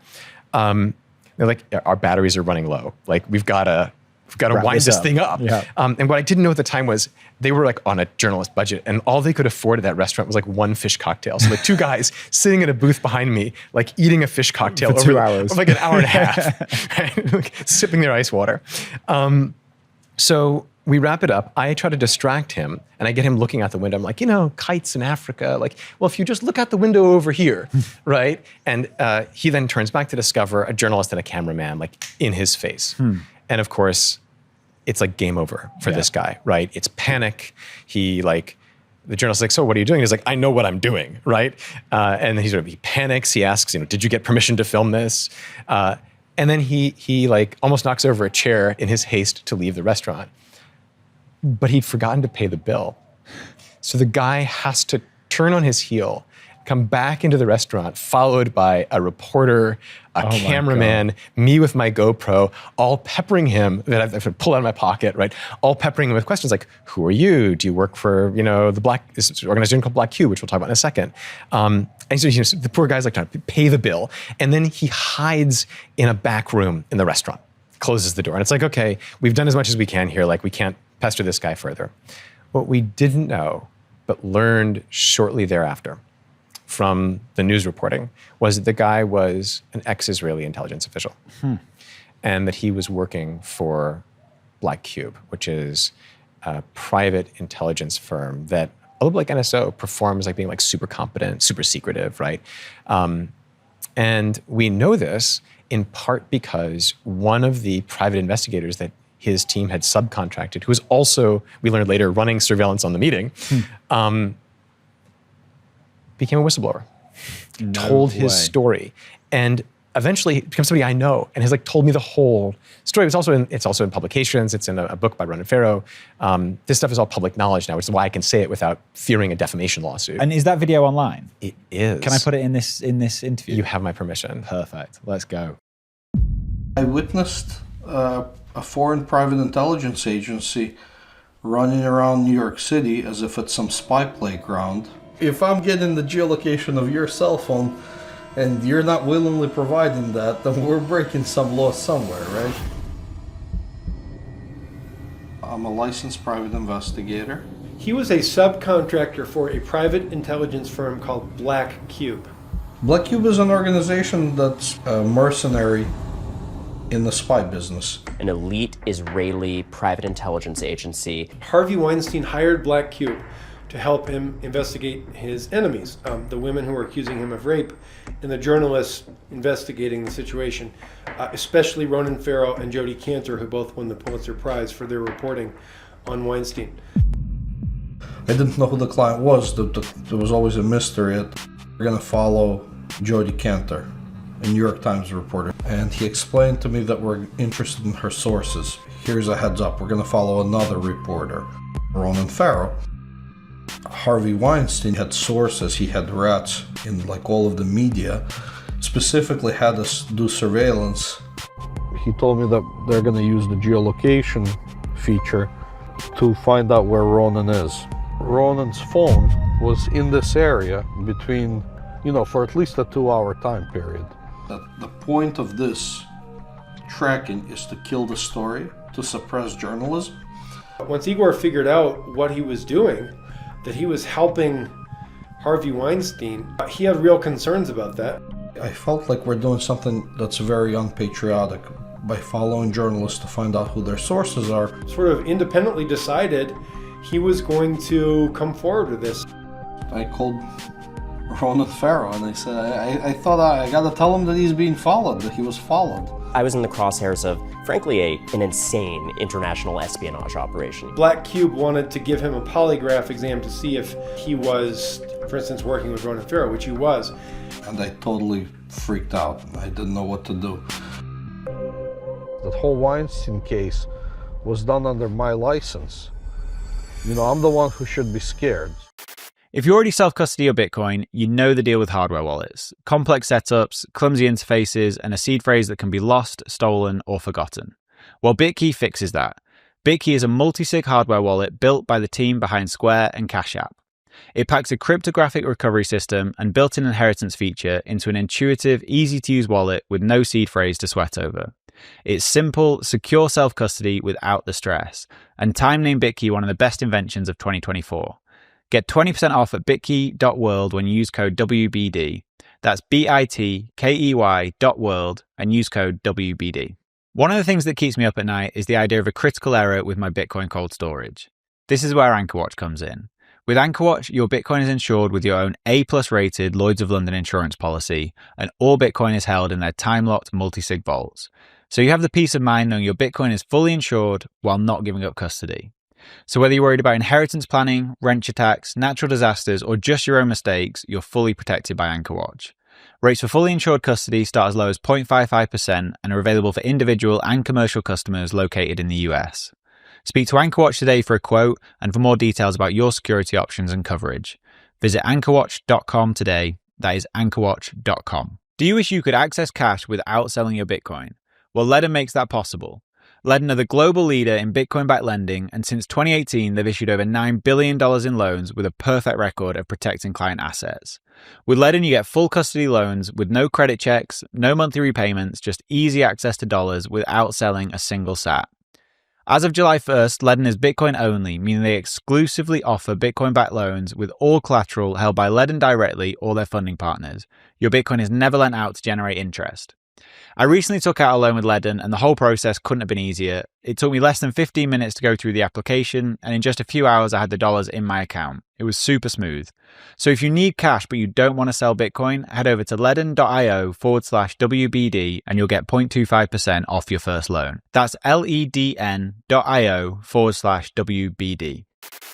They're like, our batteries are running low. Like we've got to wind this thing up. Yeah. And what I didn't know at the time was they were like on a journalist budget and all they could afford at that restaurant was like one fish cocktail. So like two guys sitting in a booth behind me, like eating a fish cocktail for 2 hours. like an hour and a half, right? Like, sipping their ice water. So we wrap it up. I try to distract him and I get him looking out the window. I'm like, kites in Africa. Like, well, if you just look out the window over here, right? And he then turns back to discover a journalist and a cameraman like in his face. And of course, it's like game over for this guy, right? It's panic. The journalist's like, so what are you doing? He's like, I know what I'm doing, right? And he panics. He asks, did you get permission to film this? And then he like almost knocks over a chair in his haste to leave the restaurant. But he'd forgotten to pay the bill. So the guy has to turn on his heel, come back into the restaurant, followed by a reporter, a cameraman, me with my GoPro, all peppering him, that I've pulled out of my pocket, right? All peppering him with questions like, who are you? Do you work for, this organization called Black Cube, which we'll talk about in a second. And so the poor guy's like trying to pay the bill. And then he hides in a back room in the restaurant, closes the door. And it's like, okay, we've done as much as we can here. Like we can't pester this guy further. What we didn't know, but learned shortly thereafter from the news reporting was that the guy was an ex-Israeli intelligence official and that he was working for Black Cube, which is a private intelligence firm that, a little like NSO, performs like being like super competent, super secretive, right? And we know this in part because one of the private investigators that his team had subcontracted, who was also, we learned later, running surveillance on the meeting, became a whistleblower, told his story, and eventually became somebody I know and has like told me the whole story. It's also in publications. It's in a book by Ronan Farrow. This stuff is all public knowledge now, which is why I can say it without fearing a defamation lawsuit. And is that video online? It is. Can I put it in this interview? You have my permission. Perfect. Let's go. I witnessed a foreign private intelligence agency running around New York City as if it's some spy playground. If I'm getting the geolocation of your cell phone and you're not willingly providing that, then we're breaking some law somewhere, right? I'm a licensed private investigator. He was a subcontractor for a private intelligence firm called Black Cube. Black Cube is an organization that's mercenary in the spy business. An elite Israeli private intelligence agency. Harvey Weinstein hired Black Cube to help him investigate his enemies, the women who were accusing him of rape, and the journalists investigating the situation, especially Ronan Farrow and Jodi Kantor, who both won the Pulitzer Prize for their reporting on Weinstein. I didn't know who the client was. There was always a mystery. We're going to follow Jodi Kantor, a New York Times reporter, and he explained to me that we're interested in her sources. Here's a heads up. We're going to follow another reporter, Ronan Farrow. Harvey Weinstein had sources, he had rats in like all of the media, specifically had us do surveillance. He told me that they're going to use the geolocation feature to find out where Ronan is. Ronan's phone was in this area between, for at least a 2-hour time period. The point of this tracking is to kill the story, to suppress journalism. Once Igor figured out what he was doing, that he was helping Harvey Weinstein, he had real concerns about that. I felt like we're doing something that's very unpatriotic by following journalists to find out who their sources are. Sort of independently decided he was going to come forward with this. I called Ronan Farrow, and I said, I thought I got to tell him that he's being followed, that he was followed. I was in the crosshairs of, frankly, an insane international espionage operation. Black Cube wanted to give him a polygraph exam to see if he was, for instance, working with Ronan Farrow, which he was. And I totally freaked out. I didn't know what to do. That whole Weinstein case was done under my license. You know, I'm the one who should be scared. If you already self-custody your Bitcoin, you know the deal with hardware wallets. Complex setups, clumsy interfaces, and a seed phrase that can be lost, stolen, or forgotten. Well, Bitkey fixes that. Bitkey is a multi-sig hardware wallet built by the team behind Square and Cash App. It packs a cryptographic recovery system and built-in inheritance feature into an intuitive, easy-to-use wallet with no seed phrase to sweat over. It's simple, secure self-custody without the stress, and Time named Bitkey one of the best inventions of 2024. Get 20% off at bitkey.world when you use code WBD. That's bitkey.world and use code WBD. One of the things that keeps me up at night is the idea of a critical error with my Bitcoin cold storage. This is where AnchorWatch comes in. With AnchorWatch, your Bitcoin is insured with your own A+ rated Lloyd's of London insurance policy, and all Bitcoin is held in their time-locked multi-sig vaults. So you have the peace of mind knowing your Bitcoin is fully insured while not giving up custody. So whether you're worried about inheritance planning, wrench attacks, natural disasters, or just your own mistakes, you're fully protected by AnchorWatch. Rates for fully insured custody start as low as 0.55% and are available for individual and commercial customers located in the US. Speak to AnchorWatch today for a quote and for more details about your security options and coverage. Visit anchorwatch.com today. That is anchorwatch.com. Do you wish you could access cash without selling your Bitcoin? Well, Ledden makes that possible. Ledden are the global leader in Bitcoin-backed lending, and since 2018, they've issued over $9 billion in loans with a perfect record of protecting client assets. With Ledden, you get full custody loans with no credit checks, no monthly repayments, just easy access to dollars without selling a single sat. As of July 1st, Ledden is Bitcoin only, meaning they exclusively offer Bitcoin-backed loans with all collateral held by Ledden directly or their funding partners. Your Bitcoin is never lent out to generate interest. I recently took out a loan with Ledden, and the whole process couldn't have been easier. It took me less than 15 minutes to go through the application, and in just a few hours I had the dollars in my account. It was super smooth. So if you need cash but you don't want to sell Bitcoin, head over to ledden.io/WBD and you'll get 0.25% off your first loan. That's ledn.io/WBD.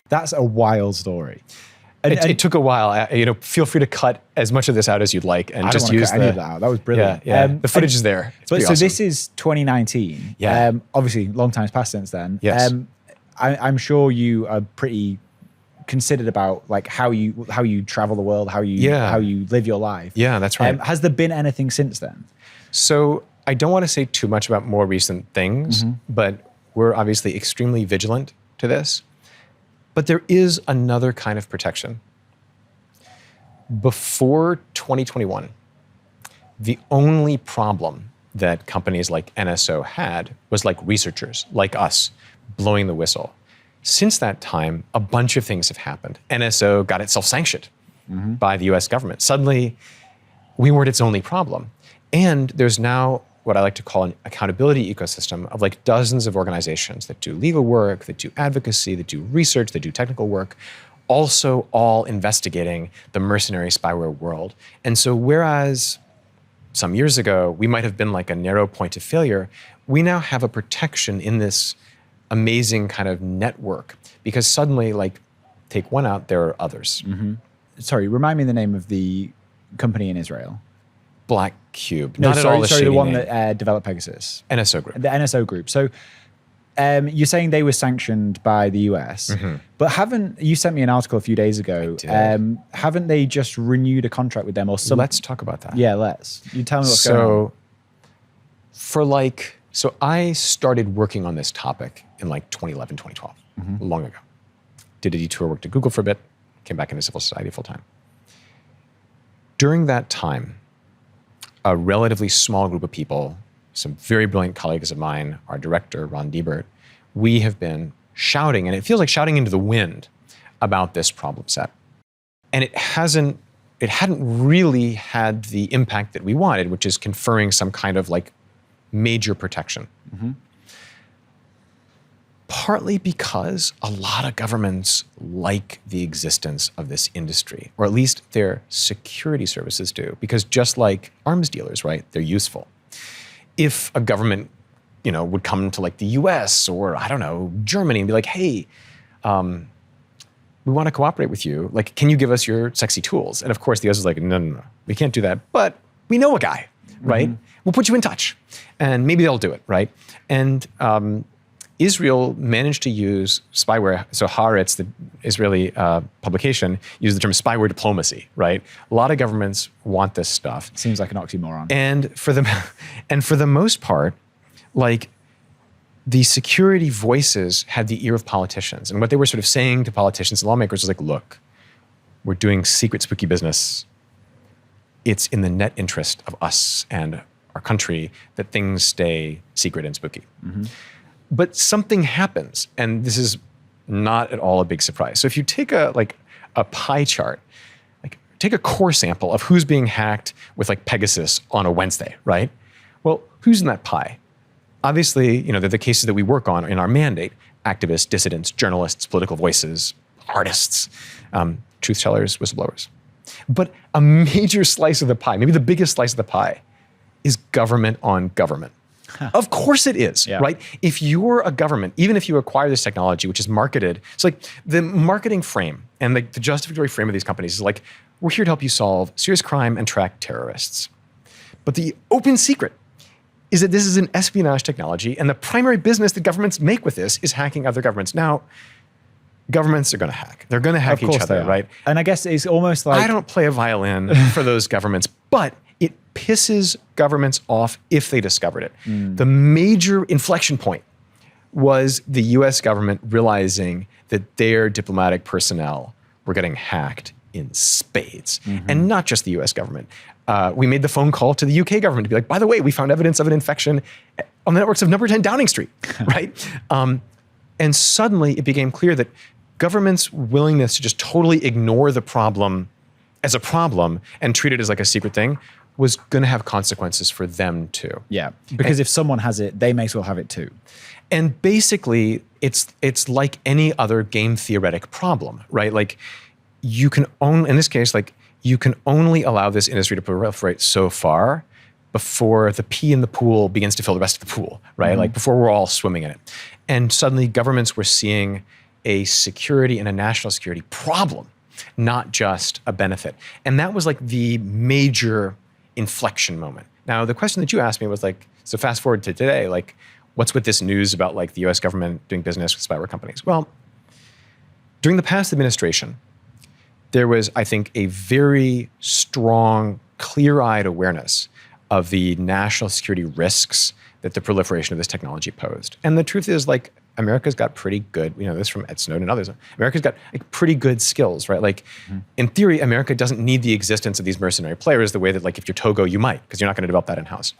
That's a wild story. It took a while. Feel free to cut as much of this out as you'd like, and just use any of that out. That was brilliant. Yeah. The footage is there. But so awesome. This is 2019. Yeah. Obviously, long time's passed since then. Yes. I'm sure you are pretty considered about like how you travel the world, how you live your life. Yeah, that's right. Has there been anything since then? So I don't want to say too much about more recent things, but we're obviously extremely vigilant to this. But there is another kind of protection. Before 2021, the only problem that companies like NSO had was like researchers like us blowing the whistle. Since that time, a bunch of things have happened. NSO got itself sanctioned by the US government. Suddenly, we weren't its only problem. And there's now what I like to call an accountability ecosystem of like dozens of organizations that do legal work, that do advocacy, that do research, that do technical work, also all investigating the mercenary spyware world. And so whereas some years ago, we might have been like a narrow point of failure, we now have a protection in this amazing kind of network because suddenly, like, take one out, there are others. Sorry, remind me the name of the company in Israel. Black Cube. No, Not sorry, at all the one name. that developed Pegasus. NSO Group. The NSO Group. So you're saying they were sanctioned by the US, but you sent me an article a few days ago. Haven't they just renewed a contract with them or something? Let's talk about that. Yeah, let's. You tell me what's going on. So I started working on this topic in like 2011, 2012, long ago. Did a detour, worked at Google for a bit, came back into civil society full time. During that time, a relatively small group of people, some very brilliant colleagues of mine, our director, Ron Diebert, we have been shouting, and it feels like shouting into the wind about this problem set. And it hadn't really had the impact that we wanted, which is conferring some kind of like major protection. partly because a lot of governments like the existence of this industry, or at least their security services do, because just like arms dealers, right, they're useful. If a government, would come to like the US or, I don't know, Germany and be like, hey, we want to cooperate with you. Like, can you give us your sexy tools? And of course, the US is like, no, we can't do that. But we know a guy, right? We'll put you in touch. And maybe they'll do it, right? And Israel managed to use spyware. So Haaretz, the Israeli publication, used the term spyware diplomacy, right? A lot of governments want this stuff. Seems like an oxymoron. And for the most part, like, the security voices had the ear of politicians. And what they were sort of saying to politicians and lawmakers was like, look, we're doing secret, spooky business. It's in the net interest of us and our country that things stay secret and spooky. But something happens, and this is not at all a big surprise. So if you take a pie chart, like take a core sample of who's being hacked with like Pegasus on a Wednesday, right? Well, who's in that pie? Obviously, they're the cases that we work on in our mandate: activists, dissidents, journalists, political voices, artists, truth tellers, whistleblowers. But a major slice of the pie, maybe the biggest slice of the pie, is government on government. Of course it is, right? If you're a government, even if you acquire this technology, which is marketed, it's like the marketing frame and the justificatory frame of these companies is like, we're here to help you solve serious crime and track terrorists. But the open secret is that this is an espionage technology, and the primary business that governments make with this is hacking other governments. Now, governments are going to hack. They're going to hack each other, right? And I guess it's almost like... I don't play a violin for those governments, but it pisses governments off if they discovered it. The major inflection point was the US government realizing that their diplomatic personnel were getting hacked in spades. And not just the US government. We made the phone call to the UK government to be like, by the way, we found evidence of an infection on the networks of number 10 Downing Street, right? And suddenly it became clear that government's willingness to just totally ignore the problem as a problem and treat it as like a secret thing was going to have consequences for them too. Yeah, because if someone has it, they may as well have it too. And basically, it's like any other game theoretic problem, right? Like, you can only, in this case, like, you can only allow this industry to proliferate so far before the pee in the pool begins to fill the rest of the pool, right? Like, before we're all swimming in it. And suddenly governments were seeing a security and a national security problem, not just a benefit. And that was like the major inflection moment. Now, the question that you asked me was like, so fast forward to today, like, what's with this news about like the US government doing business with spyware companies? Well, during the past administration, there was, I think, a very strong, clear-eyed awareness of the national security risks that the proliferation of this technology posed. And the truth is, like, America's got pretty good, this from Ed Snowden and others, America's got like pretty good skills, right? Like, in theory, America doesn't need the existence of these mercenary players the way that, like, if you're Togo, you might, because you're not going to develop that in-house.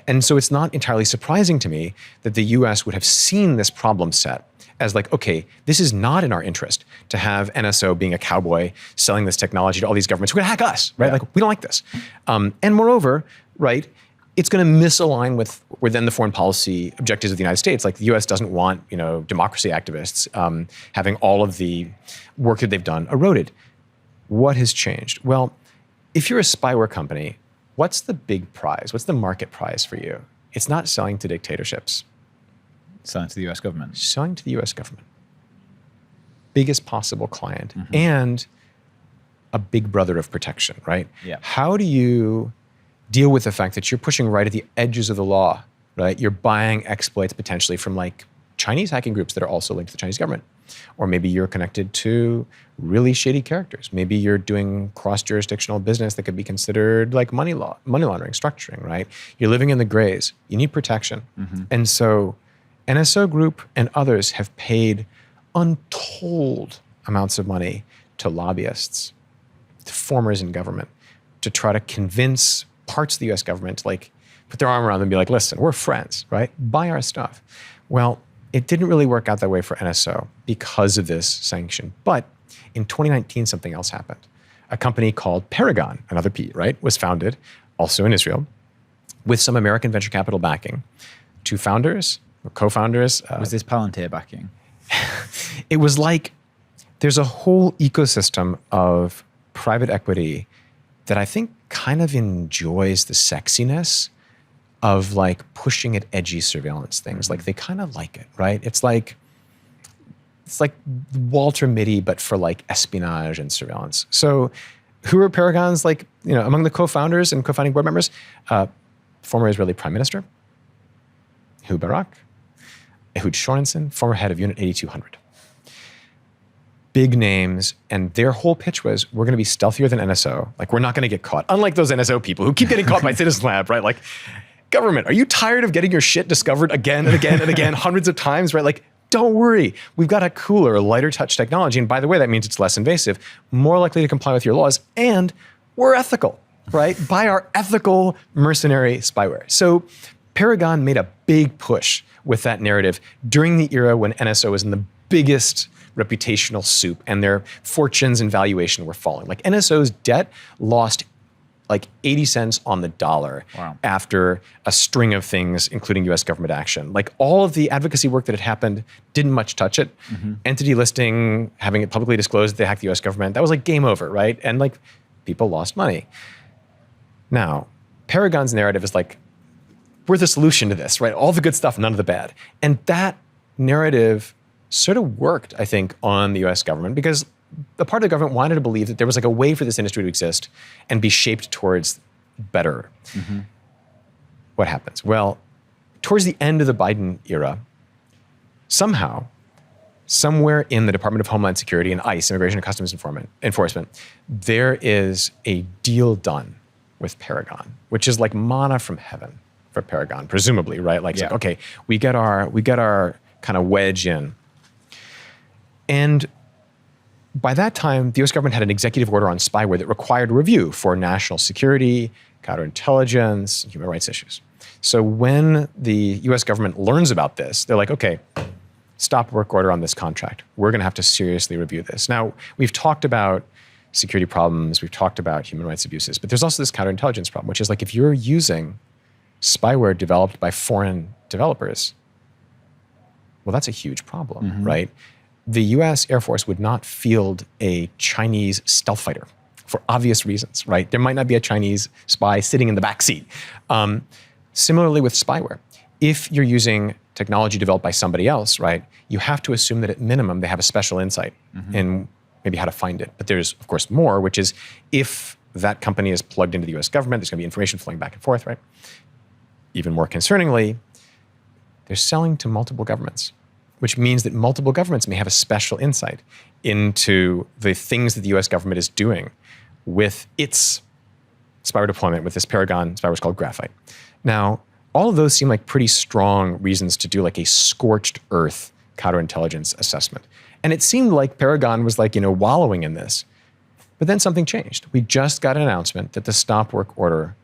And so it's not entirely surprising to me that the US would have seen this problem set as like, okay, this is not in our interest to have NSO being a cowboy selling this technology to all these governments who are going to hack us, right? Like, we don't like this. And moreover, right, it's going to misalign with then the foreign policy objectives of the United States. Like, the US doesn't want, democracy activists having all of the work that they've done eroded. What has changed? Well, if you're a spyware company, what's the big prize? What's the market prize for you? It's not selling to dictatorships. Selling to the US government. Selling to the US government. Biggest possible client. And a big brother of protection, right? Yeah. How do you deal with the fact that you're pushing right at the edges of the law, right? You're buying exploits potentially from like Chinese hacking groups that are also linked to the Chinese government. Or maybe you're connected to really shady characters. Maybe you're doing cross-jurisdictional business that could be considered like money laundering, structuring, right? You're living in the grays. You need protection. And so NSO Group and others have paid untold amounts of money to lobbyists, to formers in government, to try to convince parts of the US government to like put their arm around them and be like, listen, we're friends, right? Buy our stuff. Well, it didn't really work out that way for NSO because of this sanction. But in 2019, something else happened. A company called Paragon, another P, right, was founded, also in Israel, with some American venture capital backing. Two founders, co-founders. Was this Palantir backing? it was like there's a whole ecosystem of private equity that I think kind of enjoys the sexiness of like pushing at edgy surveillance things. Like they kind of like it, right? It's like Walter Mitty, but for like espionage and surveillance. So who are Paragon's, like, you know, among the co-founders and co-founding board members? Former Israeli Prime Minister, Ehud Barak, Ehud Shorenson, former head of Unit 8200. Big names, and their whole pitch was, we're going to be stealthier than NSO. Like, we're not going to get caught. Unlike those NSO people who keep getting caught by Citizen Lab, right? Like, government, are you tired of getting your shit discovered again and again and again, hundreds of times, right? Like, don't worry. We've got a cooler, lighter touch technology. And by the way, that means it's less invasive, more likely to comply with your laws, and we're ethical, right? By our ethical mercenary spyware. So Paragon made a big push with that narrative during the era when NSO was in the biggest reputational soup and their fortunes and valuation were falling. Like NSO's debt lost like 80 cents on the dollar after a string of things, including US government action. Like all of the advocacy work that had happened didn't much touch it. Entity listing, having it publicly disclosed that they hacked the US government, that was like game over, right? And like people lost money. Now, Paragon's narrative is like, we're the solution to this, right? All the good stuff, none of the bad. And that narrative sort of worked, I think, on the US government because the part of the government wanted to believe that there was like a way for this industry to exist and be shaped towards better. What happens? Well, towards the end of the Biden era, somehow, somewhere in the Department of Homeland Security and ICE, Immigration and Customs Enforcement, there is a deal done with Paragon, which is like manna from heaven for Paragon, presumably, right? Like, it's like, okay, we get our kind of wedge in. And by that time, the US government had an executive order on spyware that required review for national security, counterintelligence, and human rights issues. So when the US government learns about this, they're like, okay, stop work order on this contract. We're going to have to seriously review this. Now, we've talked about security problems, we've talked about human rights abuses, but there's also this counterintelligence problem, which is like if you're using spyware developed by foreign developers, well, that's a huge problem, right? The US Air Force would not field a Chinese stealth fighter for obvious reasons, right? There might not be a Chinese spy sitting in the back seat. Similarly with spyware, if you're using technology developed by somebody else, right, you have to assume that at minimum they have a special insight in maybe how to find it. But there's, of course, more, which is if that company is plugged into the US government, there's going to be information flowing back and forth, right? Even more concerningly, they're selling to multiple governments, which means that multiple governments may have a special insight into the things that the US government is doing with its spyware deployment, with this Paragon spyware is called Graphite. Now, all of those seem like pretty strong reasons to do like a scorched earth counterintelligence assessment. And it seemed like Paragon was like, wallowing in this. But then something changed. We just got an announcement that the stop work order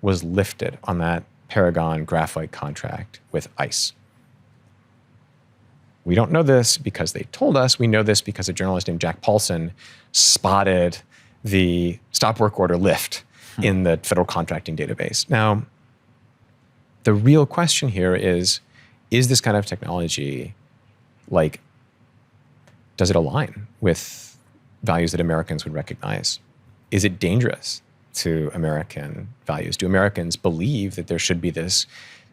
was lifted on that Paragon Graphite contract with ICE. We don't know this because they told us. We know this because a journalist named Jack Paulson spotted the stop work order lift in the federal contracting database. Now, the real question here is this kind of technology, like, does it align with values that Americans would recognize? Is it dangerous to American values? Do Americans believe that there should be this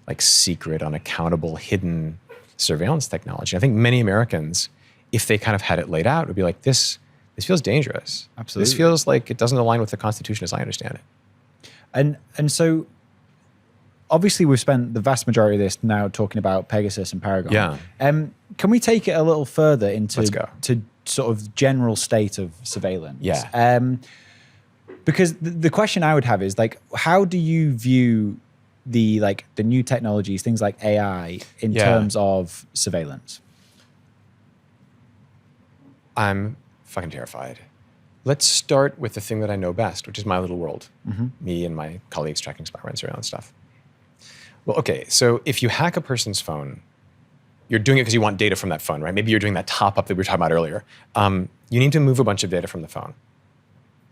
like secret, unaccountable, hidden surveillance technology? I think many Americans, if they kind of had it laid out, would be like, this feels dangerous. Absolutely. This feels like it doesn't align with the Constitution as I understand it. And so obviously we've spent the vast majority of this now talking about Pegasus and Paragon. Yeah. Can we take it a little further into Let's go. to sort of general state of surveillance? Yeah. Because the question I would have is like, how do you view the new technologies, things like AI, in terms of surveillance? I'm fucking terrified. Let's start with the thing that I know best, which is my little world. Me and my colleagues tracking spyware and surveillance stuff. Well, okay, so if you hack a person's phone, you're doing it because you want data from that phone, right? Maybe you're doing that top up that we were talking about earlier. You need to move a bunch of data from the phone.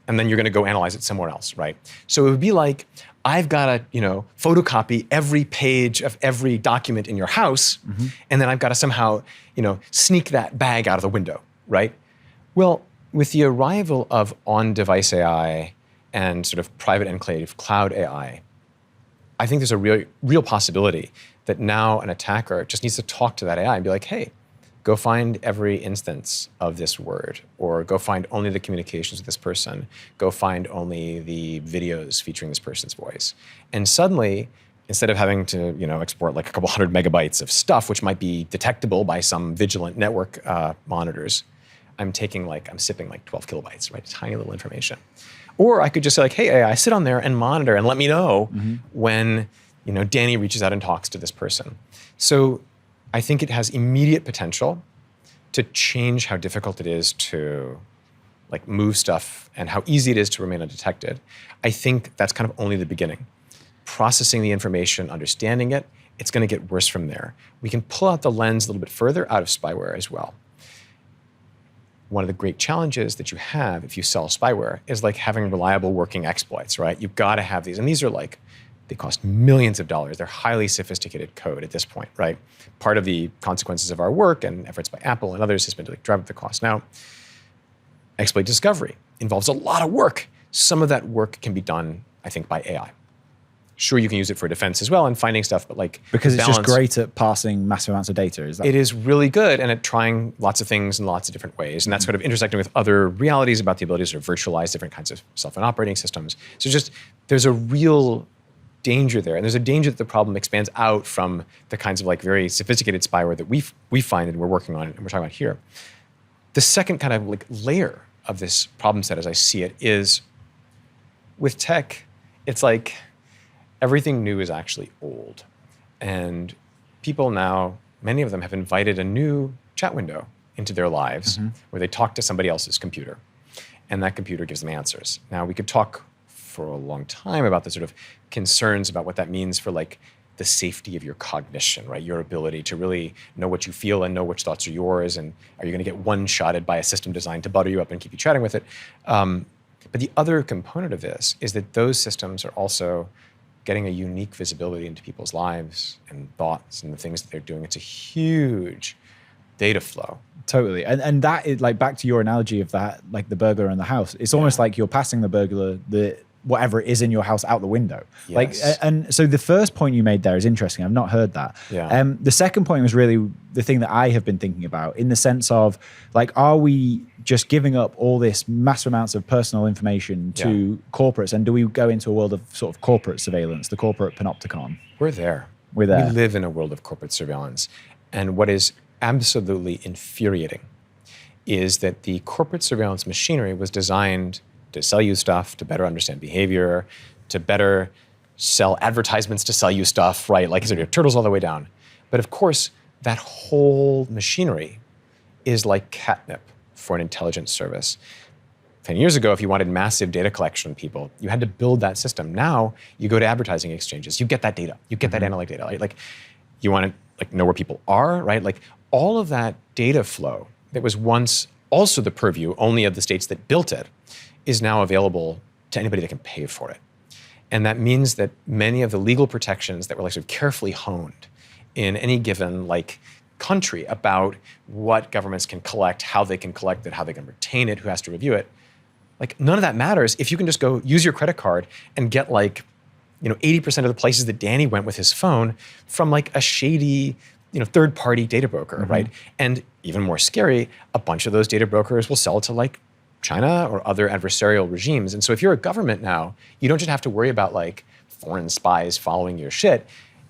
and then you're going to go analyze it somewhere else, right? So it would be like, I've got to, photocopy every page of every document in your house, and then I've got to somehow, sneak that bag out of the window, right? Well, with the arrival of on-device AI and sort of private enclave cloud AI, I think there's a real possibility that now an attacker just needs to talk to that AI and be like, hey, go find every instance of this word, or go find only the communications with this person, go find only the videos featuring this person's voice. And suddenly, instead of having to export like a couple hundred megabytes of stuff, which might be detectable by some vigilant network monitors, I'm sipping like 12 kilobytes, right? Tiny little information. Or I could just say like, hey, AI, sit on there and monitor and let me know when Danny reaches out and talks to this person. So I think it has immediate potential to change how difficult it is to move stuff and how easy it is to remain undetected. I think that's kind of only the beginning. Processing the information, understanding it, it's going to get worse from there. We can pull out the lens a little bit further out of spyware as well. One of the great challenges that you have if you sell spyware is like having reliable working exploits, right? You've got to have these. And these are they cost millions of dollars. They're highly sophisticated code at this point, right? Part of the consequences of our work and efforts by Apple and others has been to drive up the cost. Now, exploit discovery involves a lot of work. Some of that work can be done, I think, by AI. Sure, you can use it for defense as well and finding stuff, but because it's just great at parsing massive amounts of data. Is that? It is really good, and at trying lots of things in lots of different ways, and that's sort of intersecting with other realities about the ability to sort of virtualize different kinds of cell phone operating systems. So there's a real danger there, and there's a danger that the problem expands out from the kinds of very sophisticated spyware that we find and we're working on and we're talking about here. The second kind of layer of this problem set, as I see it, is with tech. It's like everything new is actually old. And people now, many of them have invited a new chat window into their lives where they talk to somebody else's computer. And that computer gives them answers. Now, we could talk for a long time about the sort of concerns about what that means for the safety of your cognition, right? Your ability to really know what you feel and know which thoughts are yours. And are you going to get one-shotted by a system designed to butter you up and keep you chatting with it? But the other component of this is that those systems are also getting a unique visibility into people's lives and thoughts and the things that they're doing. It's a huge data flow. Totally. And that is back to your analogy of that, the burglar in the house. It's almost like you're passing the burglar, whatever is in your house out the window. Yes. And so the first point you made there is interesting. I've not heard that. Yeah. The second point was really the thing that I have been thinking about in the sense of are we just giving up all this massive amounts of personal information to corporates, and do we go into a world of sort of corporate surveillance, the corporate panopticon? We're there. We live in a world of corporate surveillance. And what is absolutely infuriating is that the corporate surveillance machinery was designed to sell you stuff, to better understand behavior, to better sell advertisements to sell you stuff, right? Sort of turtles all the way down. But of course, that whole machinery is like catnip for an intelligence service. 10 years ago, if you wanted massive data collection on people, you had to build that system. Now, you go to advertising exchanges, you get that data, you get that analytic data. Right? You want to know where people are, right? All of that data flow that was once also the purview only of the states that built it is now available to anybody that can pay for it. And that means that many of the legal protections that were sort of carefully honed in any given country about what governments can collect, how they can collect it, how they can retain it, who has to review it, none of that matters if you can just go use your credit card and get 80% of the places that Danny went with his phone from a shady third-party data broker, right? And even more scary, a bunch of those data brokers will sell to China or other adversarial regimes. And so if you're a government now, you don't just have to worry about foreign spies following your shit.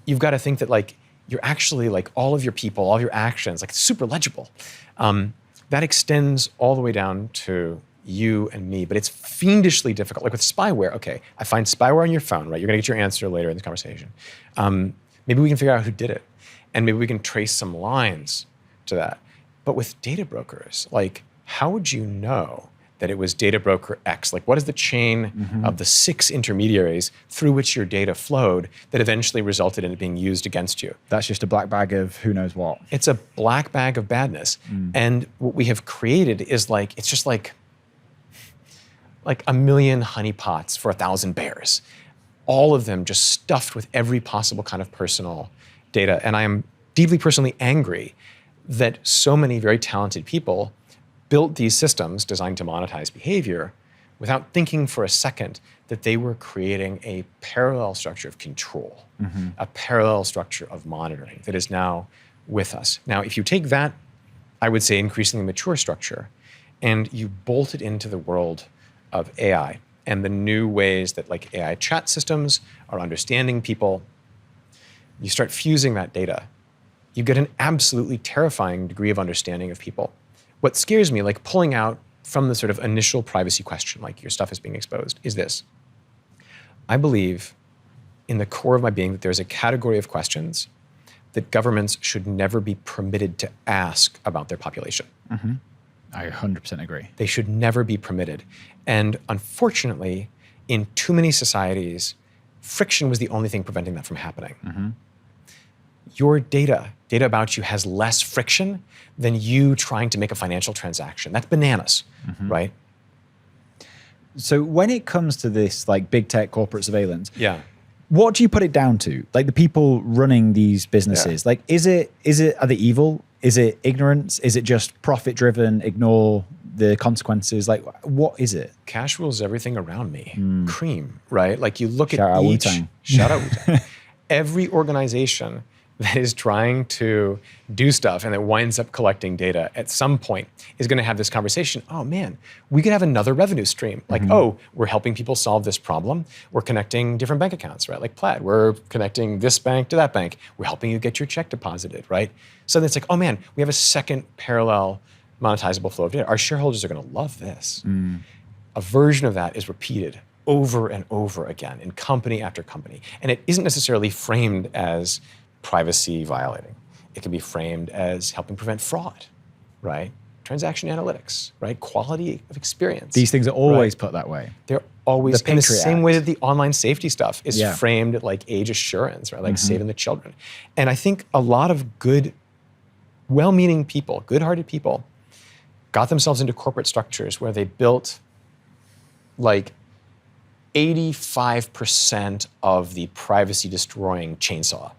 You've got to think that you're actually all of your people, all of your actions, super legible. That extends all the way down to you and me, but it's fiendishly difficult. With spyware, okay, I find spyware on your phone, right? You're gonna get your answer later in this conversation. Maybe we can figure out who did it. And maybe we can trace some lines to that. But with data brokers, how would you know that it was data broker X? What is the chain of the 6 intermediaries through which your data flowed that eventually resulted in it being used against you? That's just a black bag of who knows what. It's a black bag of badness. And what we have created is it's just like 1 million honeypots for 1,000 bears. All of them just stuffed with every possible kind of personal data. And I am deeply personally angry that so many very talented people built these systems designed to monetize behavior without thinking for a second that they were creating a parallel structure of control, a parallel structure of monitoring that is now with us. Now, if you take that, I would say increasingly mature structure, and you bolt it into the world of AI and the new ways that like AI chat systems are understanding people, you start fusing that data, you get an absolutely terrifying degree of understanding of people. What scares me, like pulling out from the sort of initial privacy question, like your stuff is being exposed, is this. I believe in the core of my being that there's a category of questions that governments should never be permitted to ask about their population. I 100% agree. They should never be permitted. And unfortunately, in too many societies, friction was the only thing preventing that from happening. Your data about you has less friction than you trying to make a financial transaction. That's bananas, right? So when it comes to this like big tech corporate surveillance, Yeah. what do you put it down to? Like the people running these businesses, like are they evil? Is it ignorance? Is it just profit driven, ignore the consequences? Like what is it? Cash rules everything around me. Cream, right? Like you look Shout at out each, Wu-Tang. shout out Wu-Tang. Every organization that is trying to do stuff and that winds up collecting data at some point is going to have this conversation. Oh man, we could have another revenue stream. Like, oh, we're helping people solve this problem. We're connecting different bank accounts, right? Like Plaid, we're connecting this bank to that bank. We're helping you get your check deposited, right? So then it's like, oh man, we have a second parallel monetizable flow of data. Our shareholders are going to love this. A version of that is repeated over and over again in company after company. And it isn't necessarily framed as privacy violating. It can be framed as helping prevent fraud, right? Transaction analytics, right? Quality of experience. These things are always put that way. They're always The in the Patriot same Act. way that the online safety stuff is framed like age assurance, right? Like saving the children. And I think a lot of good, well-meaning people, good-hearted people, got themselves into corporate structures where they built like 85% of the privacy-destroying chainsaw.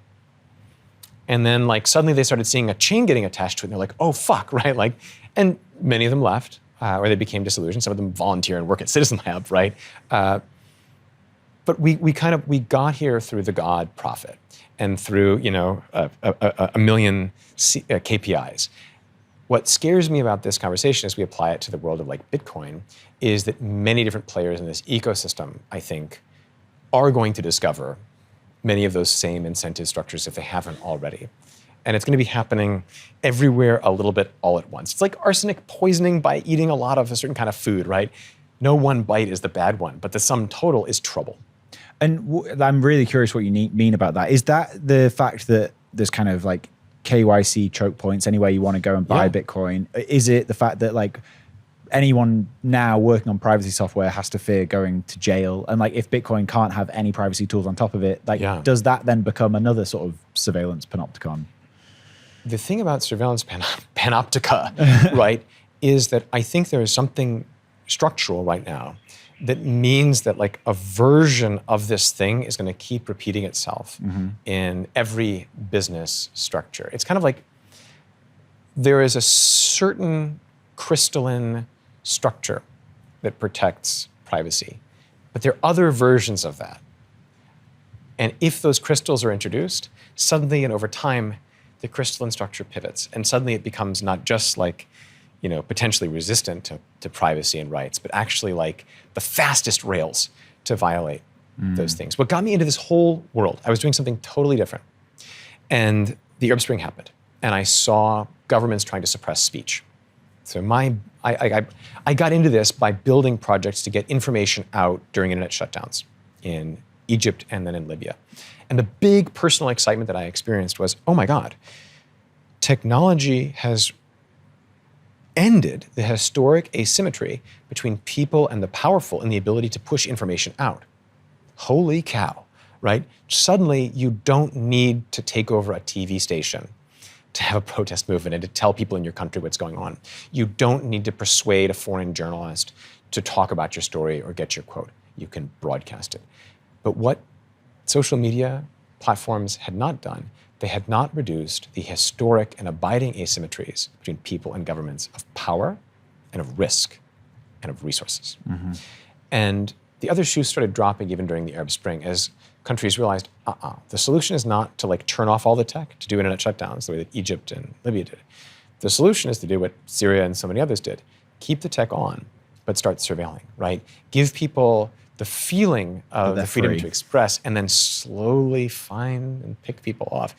And then like suddenly they started seeing a chain getting attached to it and they're like, oh fuck, right? Like, and many of them left or they became disillusioned. Some of them volunteer and work at Citizen Lab, right? But we got here through the God prophet and through, a million KPIs. What scares me about this conversation as we apply it to the world of like Bitcoin is that many different players in this ecosystem, I think, are going to discover many of those same incentive structures if they haven't already. And it's going to be happening everywhere a little bit all at once. It's like arsenic poisoning by eating a lot of a certain kind of food, right? No one bite is the bad one, but the sum total is trouble. And I'm really curious what you mean about that. Is that the fact that there's kind of like KYC choke points anywhere you want to go and buy Bitcoin? Is it the fact that like anyone now working on privacy software has to fear going to jail? And like if Bitcoin can't have any privacy tools on top of it, like does that then become another sort of surveillance panopticon? The thing about surveillance panoptica, right, is that I think there is something structural right now that means that like a version of this thing is going to keep repeating itself in every business structure. It's kind of like there is a certain crystalline structure that protects privacy, but there are other versions of that. And if those crystals are introduced, suddenly and over time, the crystalline structure pivots, and suddenly it becomes not just like, potentially resistant to privacy and rights, but actually like the fastest rails to violate those things. What got me into this whole world, I was doing something totally different. And the Arab Spring happened, and I saw governments trying to suppress speech. So I got into this by building projects to get information out during internet shutdowns in Egypt and then in Libya. And the big personal excitement that I experienced was, oh my God, technology has ended the historic asymmetry between people and the powerful in the ability to push information out. Holy cow, right? Suddenly you don't need to take over a TV station to have a protest movement and to tell people in your country what's going on. You don't need to persuade a foreign journalist to talk about your story or get your quote. You can broadcast it. But what social media platforms had not done, they had not reduced the historic and abiding asymmetries between people and governments of power and of risk and of resources. And the other shoes started dropping even during the Arab Spring as countries realized, the solution is not to like turn off all the tech, to do internet shutdowns the way that Egypt and Libya did. The solution is to do what Syria and so many others did. Keep the tech on, but start surveilling, right? Give people the feeling of the freedom to express and then slowly find and pick people off.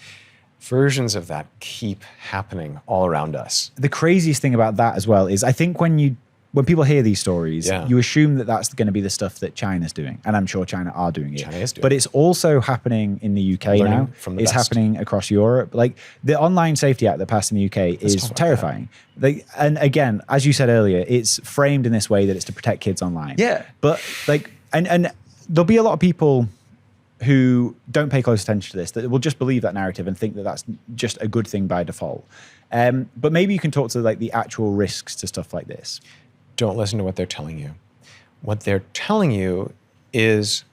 Versions of that keep happening all around us. The craziest thing about that as well is I think when people hear these stories, you assume that that's going to be the stuff that China's doing. And I'm sure China are doing it. China is doing but it's also happening in the UK now. It's happening across Europe. Like the Online Safety Act that passed in the UK is terrifying. Like, and again, as you said earlier, it's framed in this way that it's to protect kids online. Yeah. But like, and there'll be a lot of people who don't pay close attention to this, that will just believe that narrative and think that that's just a good thing by default. But maybe you can talk to like the actual risks to stuff like this. Don't listen to what they're telling you. What they're telling you is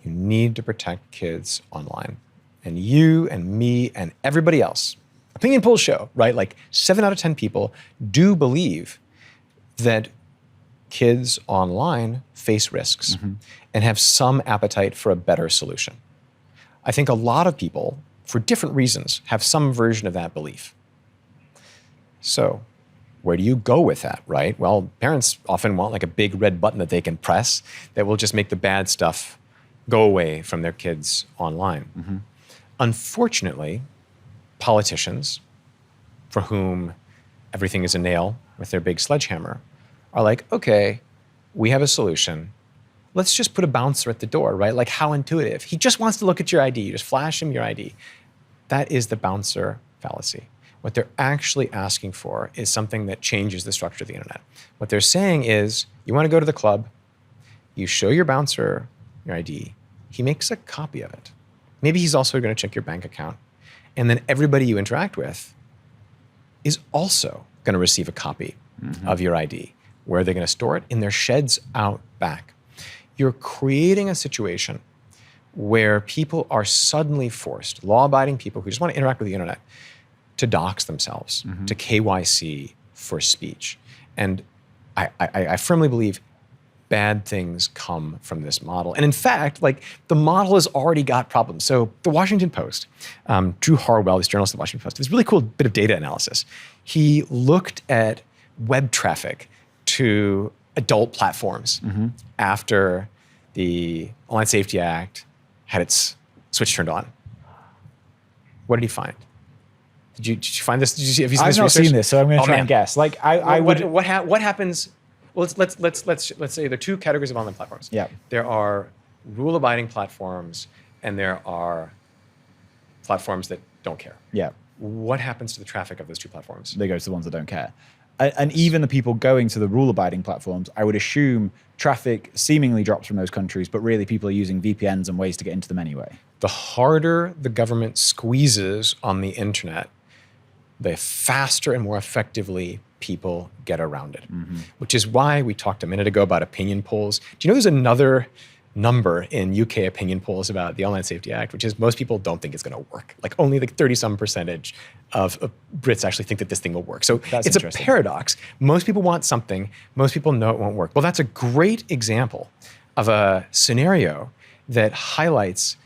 you need to protect kids online. And you and me and everybody else, opinion polls show, right? Like 7 out of 10 people do believe that kids online face risks and have some appetite for a better solution. I think a lot of people, for different reasons, have some version of that belief. So where do you go with that, right? Well, parents often want like a big red button that they can press that will just make the bad stuff go away from their kids online. Unfortunately, politicians, for whom everything is a nail with their big sledgehammer, are like, okay, we have a solution. Let's just put a bouncer at the door, right? Like how intuitive. He just wants to look at your ID. You just flash him your ID. That is the bouncer fallacy. What they're actually asking for is something that changes the structure of the internet. What they're saying is, you want to go to the club, you show your bouncer your ID, he makes a copy of it. Maybe he's also going to check your bank account. And then everybody you interact with is also going to receive a copy of your ID. Where are they going to store it? In their sheds out back. You're creating a situation where people are suddenly forced, law-abiding people who just want to interact with the internet, to dox themselves, to KYC for speech. And I firmly believe bad things come from this model. And in fact, like the model has already got problems. So the Washington Post, Drew Harwell, this journalist at the Washington Post, did this really cool bit of data analysis. He looked at web traffic to adult platforms after the Online Safety Act had its switch turned on. What did he find? Did you find this? Did you see? Have you seen I've this not research? seen this, so I'm going to try and guess. Like what happens? Well, let's say there are two categories of online platforms. Yeah. There are rule-abiding platforms, and there are platforms that don't care. Yeah. What happens to the traffic of those two platforms? They go to the ones that don't care. And even the people going to the rule-abiding platforms, I would assume traffic seemingly drops from those countries, but really people are using VPNs and ways to get into them anyway. The harder the government squeezes on the internet, the faster and more effectively people get around it. Which is why we talked a minute ago about opinion polls. Do you know there's another number in UK opinion polls about the Online Safety Act, which is most people don't think it's going to work. Like only like 30-some% of Brits actually think that this thing will work. So it's a paradox. Most people want something. Most people know it won't work. Well, that's a great example of a scenario that highlights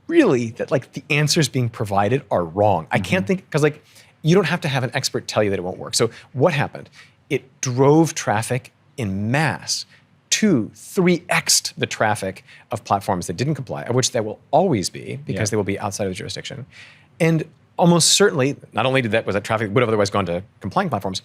really that like the answers being provided are wrong. I can't think, because like you don't have to have an expert tell you that it won't work. So what happened? It drove traffic in mass 2-3x'd the traffic of platforms that didn't comply, of which there will always be, because they will be outside of the jurisdiction. And almost certainly, not only was that traffic would have otherwise gone to complying platforms,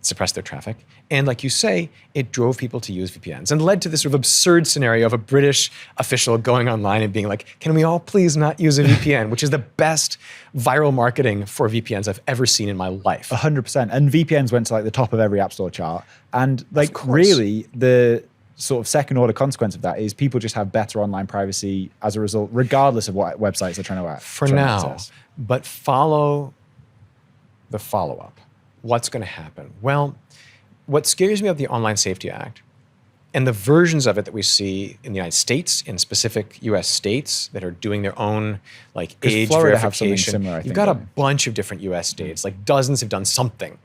suppress their traffic. And like you say, it drove people to use VPNs and led to this sort of absurd scenario of a British official going online and being like, can we all please not use a VPN, which is the best viral marketing for VPNs I've ever seen in my life. 100%. And VPNs went to like the top of every App Store chart. And like really the sort of second order consequence of that is people just have better online privacy as a result, regardless of what websites they're trying to access. For now, but follow the follow-up. What's going to happen? Well, what scares me about the Online Safety Act and the versions of it that we see in the United States, in specific U.S. states that are doing their own like age Florida have something verification. similar, I You've think, got a don't they? bunch of different U.S. states, like dozens have done something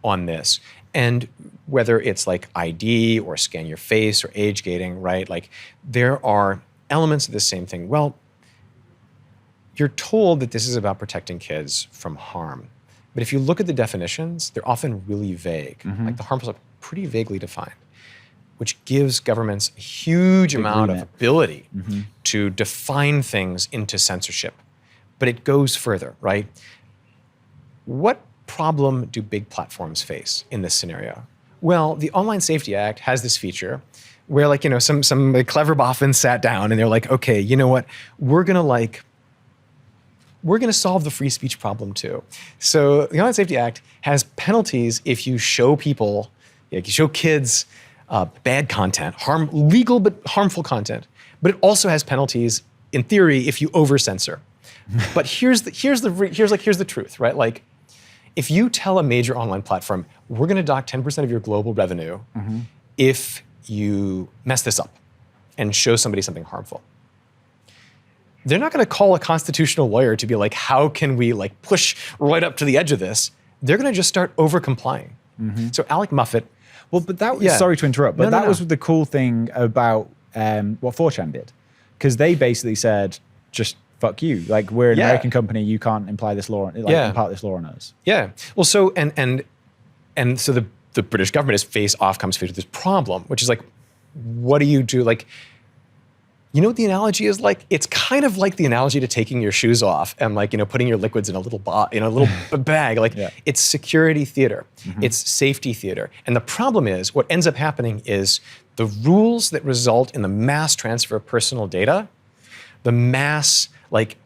on this. And whether it's like ID or scan your face or age gating, right? Like there are elements of the same thing. Well, you're told that this is about protecting kids from harm. But if you look at the definitions, they're often really vague. Like the harmful stuff, pretty vaguely defined, which gives governments a huge amount of ability to define things into censorship. But it goes further, right? What problem do big platforms face in this scenario? Well, the Online Safety Act has this feature where, like, you know, some like, clever boffins sat down and they're like, okay, you know what? We're gonna solve the free speech problem too. So the Online Safety Act has penalties if you show people, like you show kids bad content, legal but harmful content. But it also has penalties in theory if you over censor. But here's the truth, right? Like, if you tell a major online platform, we're going to dock 10% of your global revenue if you mess this up and show somebody something harmful. They're not going to call a constitutional lawyer to be like, how can we like push right up to the edge of this? They're going to just start over complying. So Alec Muffet. Well, but that was, sorry to interrupt, but that was the cool thing about what 4chan did. Because they basically said, just fuck you. Like, we're an American company, you can't imply this law, impart this law on us. Yeah. Well, so, and so the British government comes faced with this problem, which is like, what do you do? Like, you know what the analogy is like? It's kind of like the analogy to taking your shoes off and like, you know, putting your liquids in a little bag. Like it's security theater, it's safety theater. And the problem is what ends up happening is the rules that result in the mass transfer of personal data, the mass like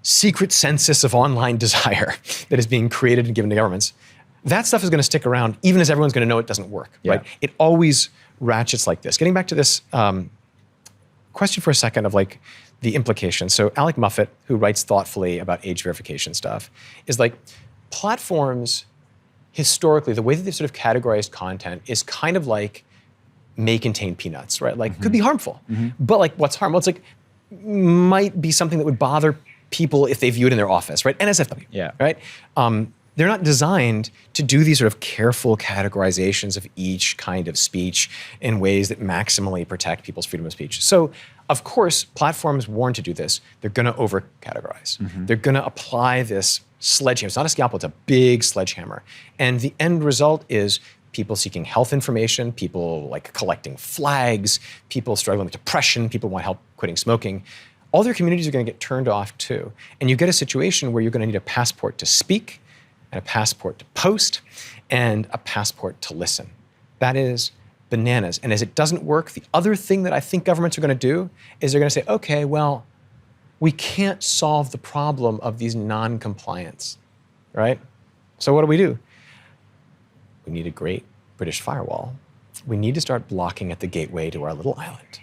secret census of online desire that is being created and given to governments, that stuff is going to stick around even as everyone's going to know it doesn't work, right? It always ratchets like this. Getting back to this question for a second of like the implications. So Alec Muffet, who writes thoughtfully about age verification stuff, is like platforms historically, the way that they've sort of categorized content is kind of like may contain peanuts, right? Like could be harmful, but like what's harmful? It's like might be something that would bother people if they view it in their office, right? NSFW, right? They're not designed to do these sort of careful categorizations of each kind of speech in ways that maximally protect people's freedom of speech. So, of course, platforms warned to do this. They're going to over-categorize. They're going to apply this sledgehammer. It's not a scalpel, it's a big sledgehammer. And the end result is people seeking health information, people like collecting flags, people struggling with depression, people want help quitting smoking. All their communities are going to get turned off too. And you get a situation where you're going to need a passport to speak, and a passport to post, and a passport to listen. That is bananas. And as it doesn't work, the other thing that I think governments are going to do is they're going to say, okay, well, we can't solve the problem of these non-compliance, right? So what do? We need a great British firewall. We need to start blocking at the gateway to our little island.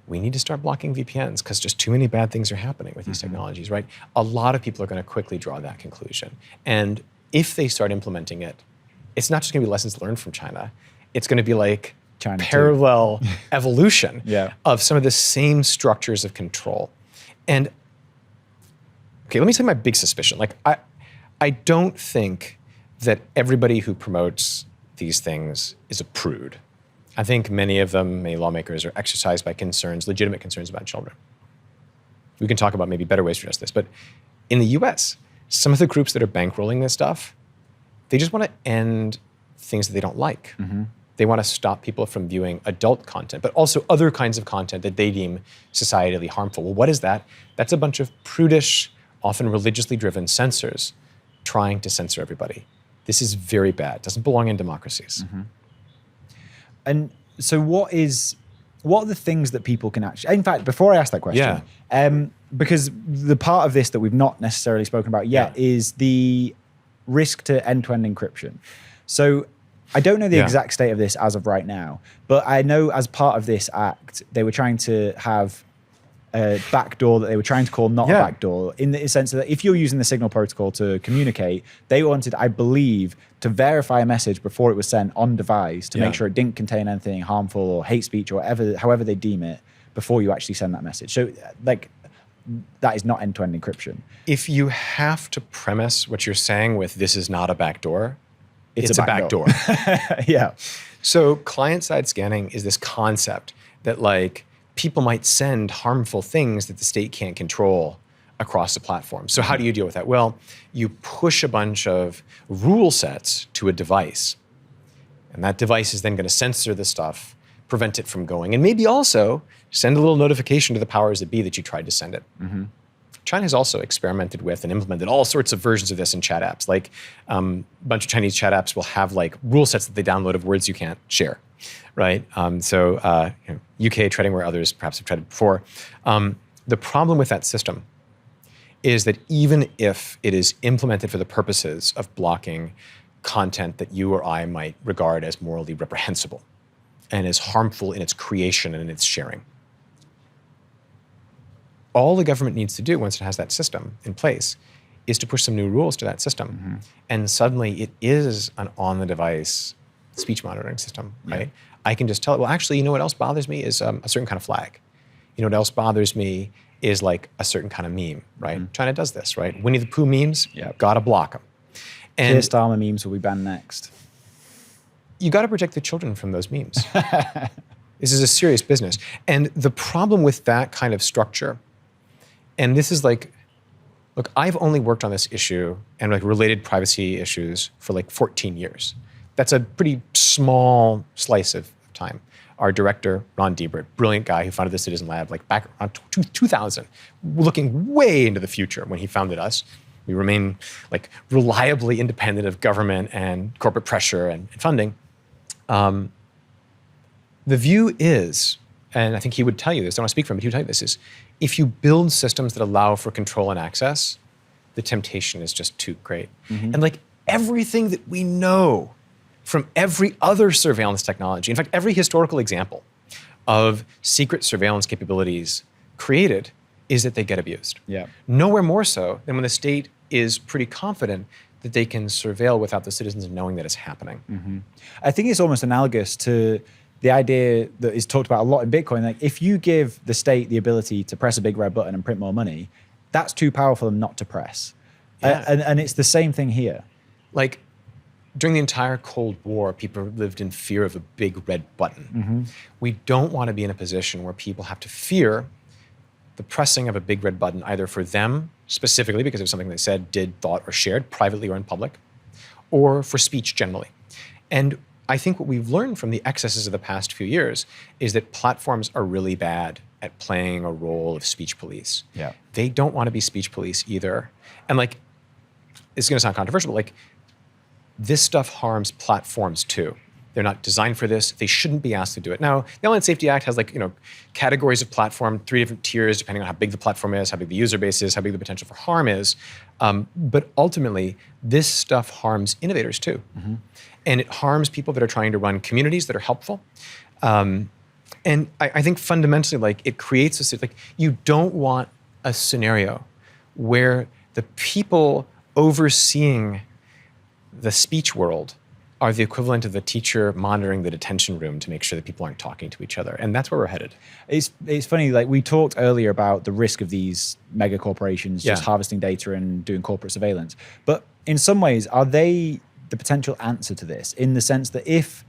We need to start blocking VPNs because just too many bad things are happening with these technologies, right? A lot of people are going to quickly draw that conclusion. And if they start implementing it, it's not just going to be lessons learned from China. It's going to be like China parallel evolution of some of the same structures of control. And okay, let me tell you my big suspicion. Like, I don't think that everybody who promotes these things is a prude. I think many of them, many lawmakers, are exercised by concerns, legitimate concerns about children. We can talk about maybe better ways to address this, but in the US, some of the groups that are bankrolling this stuff, they just want to end things that they don't like. They want to stop people from viewing adult content, but also other kinds of content that they deem societally harmful. Well, what is that? That's a bunch of prudish, often religiously driven censors trying to censor everybody. This is very bad. It doesn't belong in democracies. And so what are the things that people can actually, in fact, before I ask that question, because the part of this that we've not necessarily spoken about yet is the risk to end-to-end encryption. So I don't know the exact state of this as of right now, but I know as part of this act, they were trying to have backdoor that they were trying to call not a backdoor, in the sense that if you're using the Signal protocol to communicate, they wanted, I believe, to verify a message before it was sent on device to make sure it didn't contain anything harmful or hate speech or whatever, however they deem it, before you actually send that message. So like, that is not end-to-end encryption. If you have to premise what you're saying with this is not a backdoor, it's a backdoor. Yeah. So client-side scanning is this concept that like people might send harmful things that the state can't control across the platform. So how do you deal with that? Well, you push a bunch of rule sets to a device, and that device is then going to censor the stuff, prevent it from going, and maybe also send a little notification to the powers that be that you tried to send it. China has also experimented with and implemented all sorts of versions of this in chat apps. Like a bunch of Chinese chat apps will have like rule sets that they download of words you can't share, right? UK treading where others perhaps have treaded before. The problem with that system is that even if it is implemented for the purposes of blocking content that you or I might regard as morally reprehensible and is harmful in its creation and in its sharing, all the government needs to do once it has that system in place is to push some new rules to that system. And suddenly it is an on-the-device speech monitoring system, right? I can just tell it, well, actually, you know what else bothers me is a certain kind of flag. You know what else bothers me is like a certain kind of meme, right? China does this, right? Winnie the Pooh memes, gotta block them. And Keir Starmer memes will be banned next. You gotta protect the children from those memes. This is a serious business. And the problem with that kind of structure, and this is like, look, I've only worked on this issue and like related privacy issues for like 14 years. That's a pretty small slice of time. Our director, Ron Diebert, brilliant guy who founded the Citizen Lab, like back around 2000, looking way into the future when he founded us. We remain like reliably independent of government and corporate pressure and funding. The view is, and I think he would tell you this, I don't want to speak for him, but he would tell you this, is if you build systems that allow for control and access, the temptation is just too great. And like everything that we know from every other surveillance technology, in fact, every historical example of secret surveillance capabilities created is that they get abused. Nowhere more so than when the state is pretty confident that they can surveil without the citizens knowing that it's happening. I think it's almost analogous to the idea that is talked about a lot in Bitcoin. Like if you give the state the ability to press a big red button and print more money, that's too powerful for them not to press. And it's the same thing here. Like during the entire Cold War, people lived in fear of a big red button. We don't want to be in a position where people have to fear the pressing of a big red button, either for them specifically because of something they said, did, thought, or shared, privately or in public, or for speech generally. And I think what we've learned from the excesses of the past few years is that platforms are really bad at playing a role of speech police. They don't want to be speech police either. And like, it's going to sound controversial, but like, this stuff harms platforms too. They're not designed for this. They shouldn't be asked to do it. Now, the Online Safety Act has like, categories of platform, 3 different tiers, depending on how big the platform is, how big the user base is, how big the potential for harm is. But ultimately, this stuff harms innovators too. And it harms people that are trying to run communities that are helpful. And I think fundamentally, like it creates a, like you don't want a scenario where the people overseeing the speech world are the equivalent of the teacher monitoring the detention room to make sure that people aren't talking to each other. And that's where we're headed. It's funny, like we talked earlier about the risk of these mega corporations just harvesting data and doing corporate surveillance. But in some ways, are they the potential answer to this in the sense that if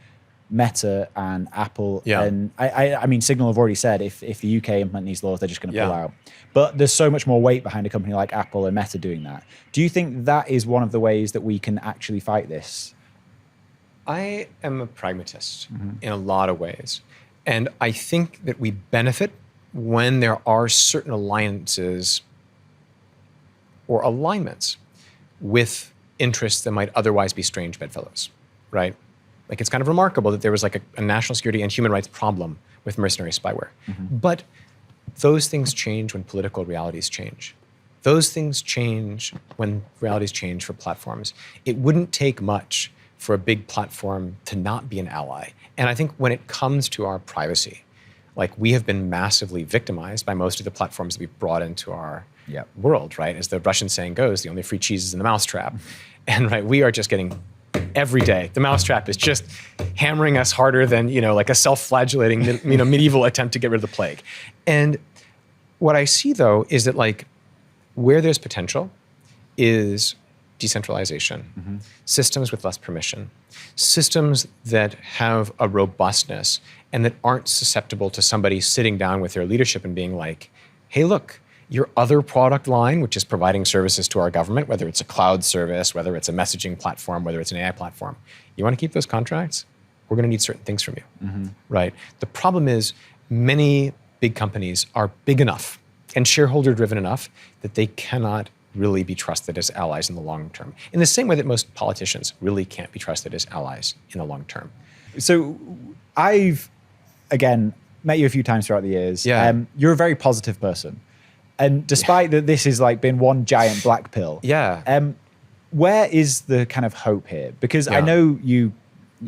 Meta and Apple and I mean, Signal have already said if the UK implement these laws, they're just going to pull out. But there's so much more weight behind a company like Apple and Meta doing that. Do you think that is one of the ways that we can actually fight this? I am a pragmatist in a lot of ways. And I think that we benefit when there are certain alliances or alignments with interests that might otherwise be strange bedfellows, right? Like it's kind of remarkable that there was like a national security and human rights problem with mercenary spyware. But those things change when political realities change. Those things change when realities change for platforms. It wouldn't take much for a big platform to not be an ally. And I think when it comes to our privacy, like we have been massively victimized by most of the platforms that we've brought into our world, right? As the Russian saying goes, the only free cheese is in the mousetrap. And right, we are just getting every day. The mousetrap is just hammering us harder than, like a self-flagellating, medieval attempt to get rid of the plague. And what I see though is that like where there's potential is decentralization, systems with less permission, systems that have a robustness and that aren't susceptible to somebody sitting down with their leadership and being like, hey, look, your other product line, which is providing services to our government, whether it's a cloud service, whether it's a messaging platform, whether it's an AI platform, you want to keep those contracts? We're going to need certain things from you, right? The problem is many big companies are big enough and shareholder-driven enough that they cannot really be trusted as allies in the long term. In the same way that most politicians really can't be trusted as allies in the long term. So I've, again, met you a few times throughout the years. Yeah. You're a very positive person. And despite that this has like been one giant black pill, where is the kind of hope here? Because I know you,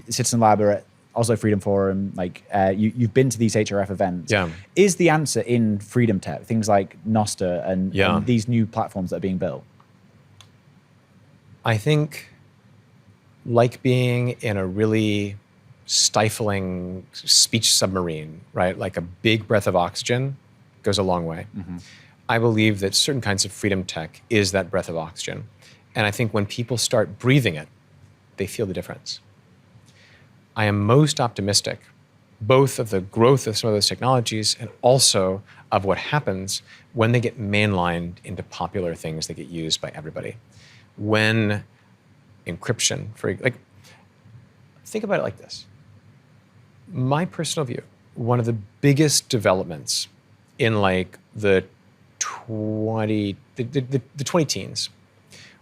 Citizen Lab, are at Oslo Freedom Forum, like you've been to these HRF events. Yeah. Is the answer in freedom tech, things like Nostr and these new platforms that are being built? I think like being in a really stifling speech submarine, right? Like a big breath of oxygen goes a long way. I believe that certain kinds of freedom tech is that breath of oxygen. And I think when people start breathing it, they feel the difference. I am most optimistic, both of the growth of some of those technologies and also of what happens when they get mainlined into popular things that get used by everybody. When encryption, think about it like this. My personal view, one of the biggest developments in like the 20 teens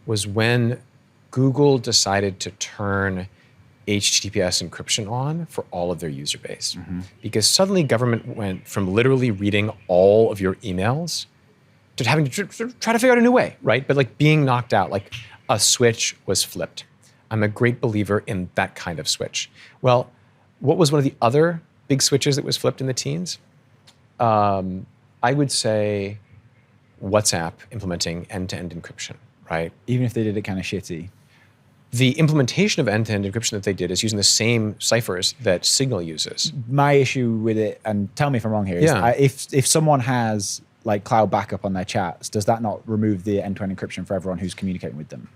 was when Google decided to turn HTTPS encryption on for all of their user base. Because suddenly government went from literally reading all of your emails to having to try to figure out a new way, right? But like being knocked out, like a switch was flipped. I'm a great believer in that kind of switch. Well, what was one of the other big switches that was flipped in the teens? I would say WhatsApp implementing end-to-end encryption, right? Even if they did it kind of shitty. The implementation of end-to-end encryption that they did is using the same ciphers that Signal uses. My issue with it, and tell me if I'm wrong here, is if someone has like cloud backup on their chats, does that not remove the end-to-end encryption for everyone who's communicating with them?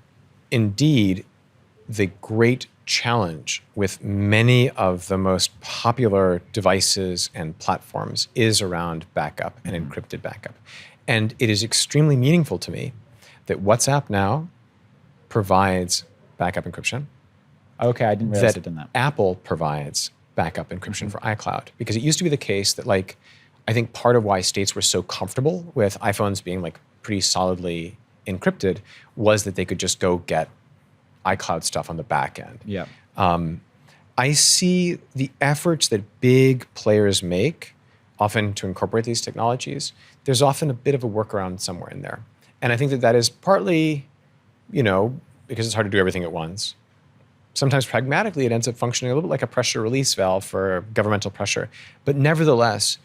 Indeed, the great challenge with many of the most popular devices and platforms is around backup and encrypted backup. And it is extremely meaningful to me that WhatsApp now provides backup encryption. Okay, I didn't realize it did that. Apple provides backup encryption for iCloud. Because it used to be the case that like, I think part of why states were so comfortable with iPhones being like pretty solidly encrypted was that they could just go get iCloud stuff on the back end. Yeah. I see the efforts that big players make often to incorporate these technologies. There's often a bit of a workaround somewhere in there. And I think that that is partly, because it's hard to do everything at once. Sometimes pragmatically, it ends up functioning a little bit like a pressure release valve for governmental pressure. But nevertheless,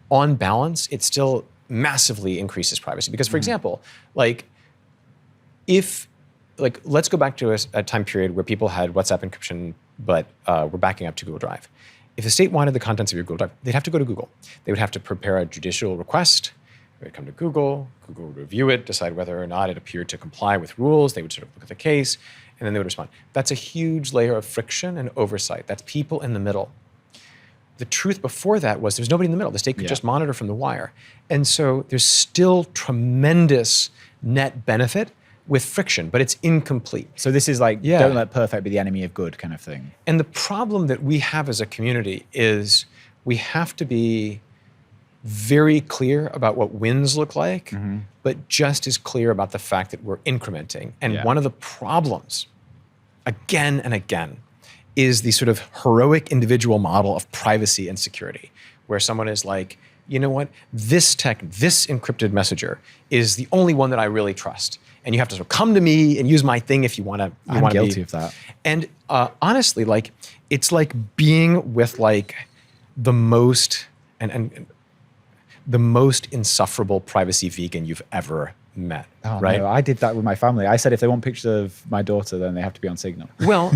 on balance, it still massively increases privacy. Because for example, let's go back to a time period where people had WhatsApp encryption, but were backing up to Google Drive. If the state wanted the contents of your Google Drive, they'd have to go to Google. They would have to prepare a judicial request. It would come to Google. Google would review it, decide whether or not it appeared to comply with rules. They would sort of look at the case, and then they would respond. That's a huge layer of friction and oversight. That's people in the middle. The truth before that was there's nobody in the middle. The state could just monitor from the wire. And so there's still tremendous net benefit with friction, but it's incomplete. So this is like, don't let perfect be the enemy of good kind of thing. And the problem that we have as a community is we have to be very clear about what wins look like, but just as clear about the fact that we're incrementing. And one of the problems, again and again, is the sort of heroic individual model of privacy and security, where someone is like, you know what, this encrypted messenger is the only one that I really trust. And you have to sort of come to me and use my thing if you want to. I'm guilty of that. And honestly, like it's like being with like the most and the most insufferable privacy vegan you've ever met, right? No, I did that with my family. I said if they want pictures of my daughter, then they have to be on Signal. Well,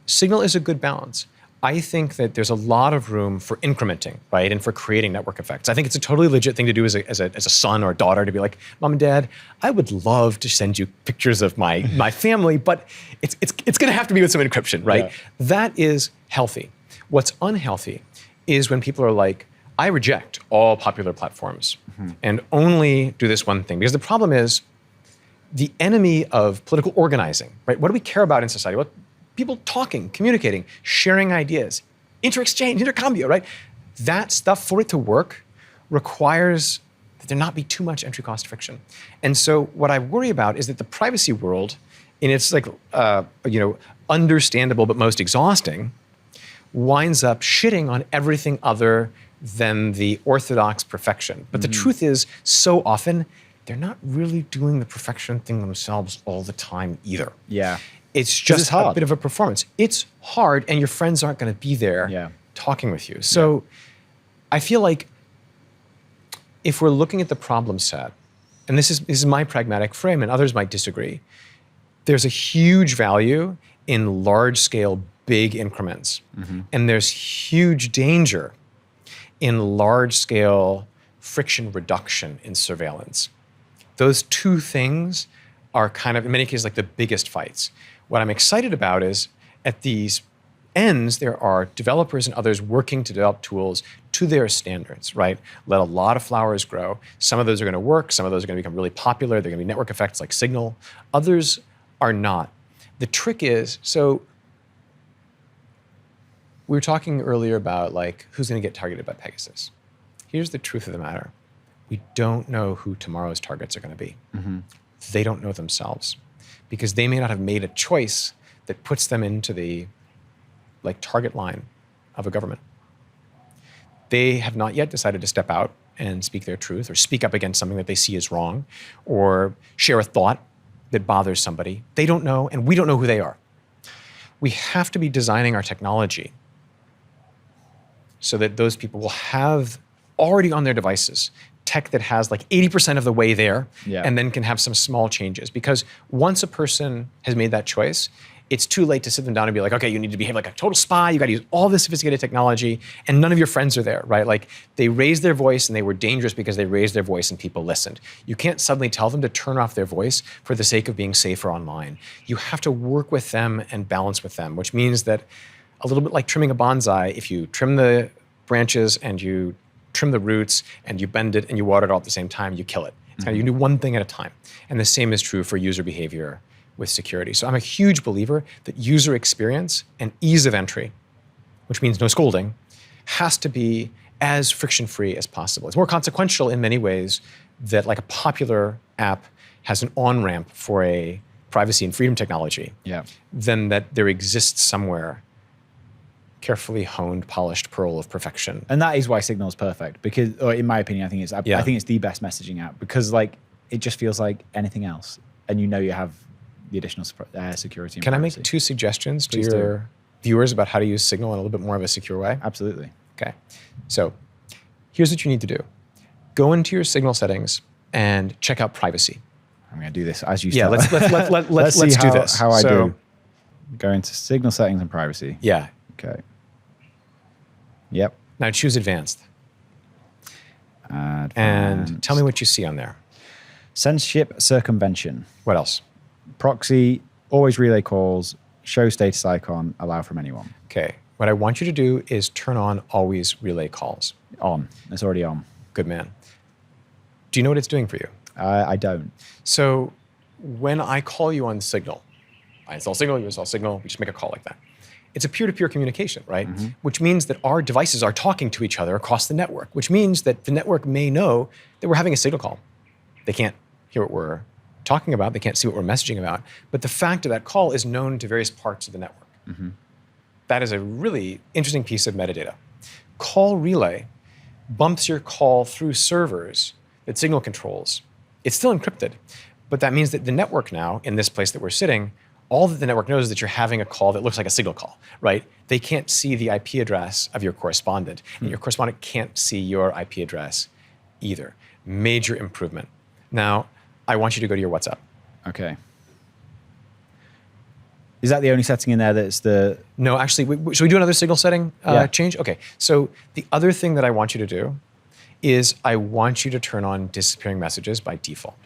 Signal is a good balance. I think that there's a lot of room for incrementing, right? And for creating network effects. I think it's a totally legit thing to do as a son or a daughter to be like, Mom and Dad, I would love to send you pictures of my family, but it's going to have to be with some encryption, right? Yeah. That is healthy. What's unhealthy is when people are like, I reject all popular platforms and only do this one thing. Because the problem is the enemy of political organizing, right? What do we care about in society? What people talking, communicating, sharing ideas, inter-exchange, intercambio, right? That stuff, for it to work, requires that there not be too much entry cost friction. And so what I worry about is that the privacy world, in its understandable but most exhausting, winds up shitting on everything other than the orthodox perfection. But the truth is, so often, they're not really doing the perfection thing themselves all the time either. Yeah. It's just it's hard. a bit of a performance. It's hard, and your friends aren't going to be there talking with you. So I feel like if we're looking at the problem set, and this is my pragmatic frame, and others might disagree, there's a huge value in large-scale, big increments. And there's huge danger in large-scale friction reduction in surveillance. Those two things are kind of, in many cases, like the biggest fights. What I'm excited about is at these ends, there are developers and others working to develop tools to their standards, right? Let a lot of flowers grow. Some of those are going to work. Some of those are going to become really popular. They're going to be network effects like Signal. Others are not. The trick is, so we were talking earlier about like who's going to get targeted by Pegasus. Here's the truth of the matter. We don't know who tomorrow's targets are going to be. They don't know themselves because they may not have made a choice that puts them into the target line of a government. They have not yet decided to step out and speak their truth or speak up against something that they see as wrong or share a thought that bothers somebody. They don't know, and we don't know who they are. We have to be designing our technology so that those people will have already on their devices tech that has like 80% of the way there and then can have some small changes. Because once a person has made that choice, it's too late to sit them down and be like, okay, you need to behave like a total spy. You got to use all this sophisticated technology, and none of your friends are there, right? Like they raised their voice and they were dangerous because they raised their voice and people listened. You can't suddenly tell them to turn off their voice for the sake of being safer online. You have to work with them and balance with them, which means that a little bit like trimming a bonsai, if you trim the branches and you trim the roots and you bend it and you water it all at the same time, you kill it. It's kind of, you do one thing at a time. And the same is true for user behavior with security. So I'm a huge believer that user experience and ease of entry, which means no scolding, has to be as friction-free as possible. It's more consequential in many ways that like a popular app has an on-ramp for a privacy and freedom technology than that there exists somewhere carefully honed, polished pearl of perfection. And that is why Signal is perfect because, or in my opinion, I think it's the best messaging app because like it just feels like anything else, and you know you have the additional security. And Can privacy. I make 2 suggestions to your viewers about how to use Signal in a little bit more of a secure way? Absolutely. Okay. So here's what you need to do. Go into your Signal settings and check out privacy. I'm going to do this as you start. Let's see do this. How I do. Go into Signal settings and privacy. Yeah. Okay. Yep. Now choose advanced. And tell me what you see on there. Censorship circumvention. What else? Proxy, always relay calls, show status icon, allow from anyone. Okay. What I want you to do is turn on always relay calls. On. It's already on. Good man. Do you know what it's doing for you? I don't. So when I call you on Signal, I install Signal, you install Signal, we just make a call like that. It's a peer-to-peer communication, right? Which means that our devices are talking to each other across the network, which means that the network may know that we're having a Signal call. They can't hear what we're talking about. They can't see what we're messaging about. But the fact of that call is known to various parts of the network. That is a really interesting piece of metadata. Call relay bumps your call through servers that Signal controls. It's still encrypted, but that means that the network now, in this place that we're sitting, all that the network knows is that you're having a call that looks like a signal call, right? They can't see the IP address of your correspondent, and your correspondent can't see your IP address either. Major improvement. Now, I want you to go to your WhatsApp. Okay. Is that the only setting in there that's the... No, actually, should we do another signal setting change? Okay, so the other thing that I want you to do is I want you to turn on disappearing messages by default.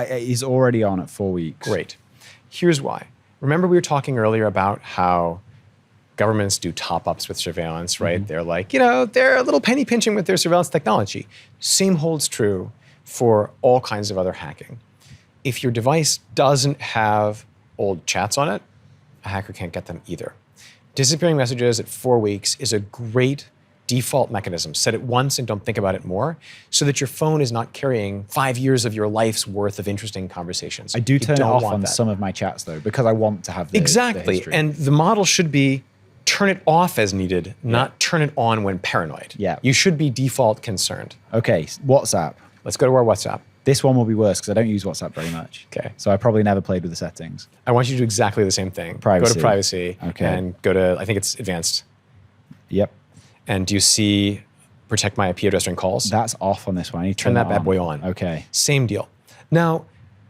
He's already on at 4 weeks. Great. Here's why. Remember we were talking earlier about how governments do top-ups with surveillance, right? They're like, they're a little penny pinching with their surveillance technology. Same holds true for all kinds of other hacking. If your device doesn't have old chats on it, a hacker can't get them either. Disappearing messages at 4 weeks is a great default mechanism. Set it once and don't think about it more, so that your phone is not carrying 5 years of your life's worth of interesting conversations. I do turn it off on some of my chats though, because I want to have the history. And the model should be turn it off as needed, not turn it on when paranoid. Yeah. You should be default concerned. Okay, WhatsApp. Let's go to our WhatsApp. This one will be worse because I don't use WhatsApp very much. Okay. So I probably never played with the settings. I want you to do exactly the same thing. Privacy. Go to privacy. Okay. And go to, I think it's advanced. Yep. And do you see protect my IP address during calls? That's off on this one. I need to Turn that bad boy on. Okay. Same deal. Now,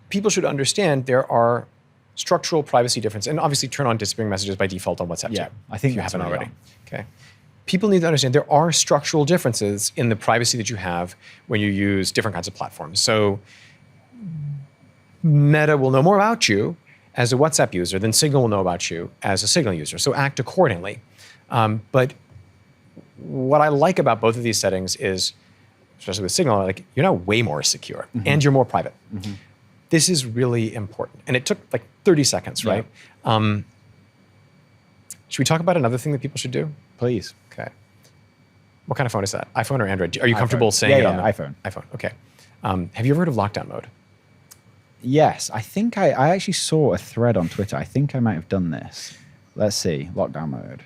people should understand there are structural privacy differences, and obviously turn on disappearing messages by default on WhatsApp Yeah, too. I think if you that's haven't already already. Okay. People need to understand there are structural differences in the privacy that you have when you use different kinds of platforms. So Meta will know more about you as a WhatsApp user than Signal will know about you as a Signal user. So act accordingly. But what I like about both of these settings is, especially with Signal, like you're now way more secure and you're more private. This is really important. And it took like 30 seconds, right? Should we talk about another thing that people should do? Please. Okay. What kind of phone is that? iPhone or Android? Are you iPhone. comfortable saying it on the iPhone. iPhone, okay. Have you ever heard of lockdown mode? Yes, I think I actually saw a thread on Twitter. I think I might have done this. Let's see, lockdown mode.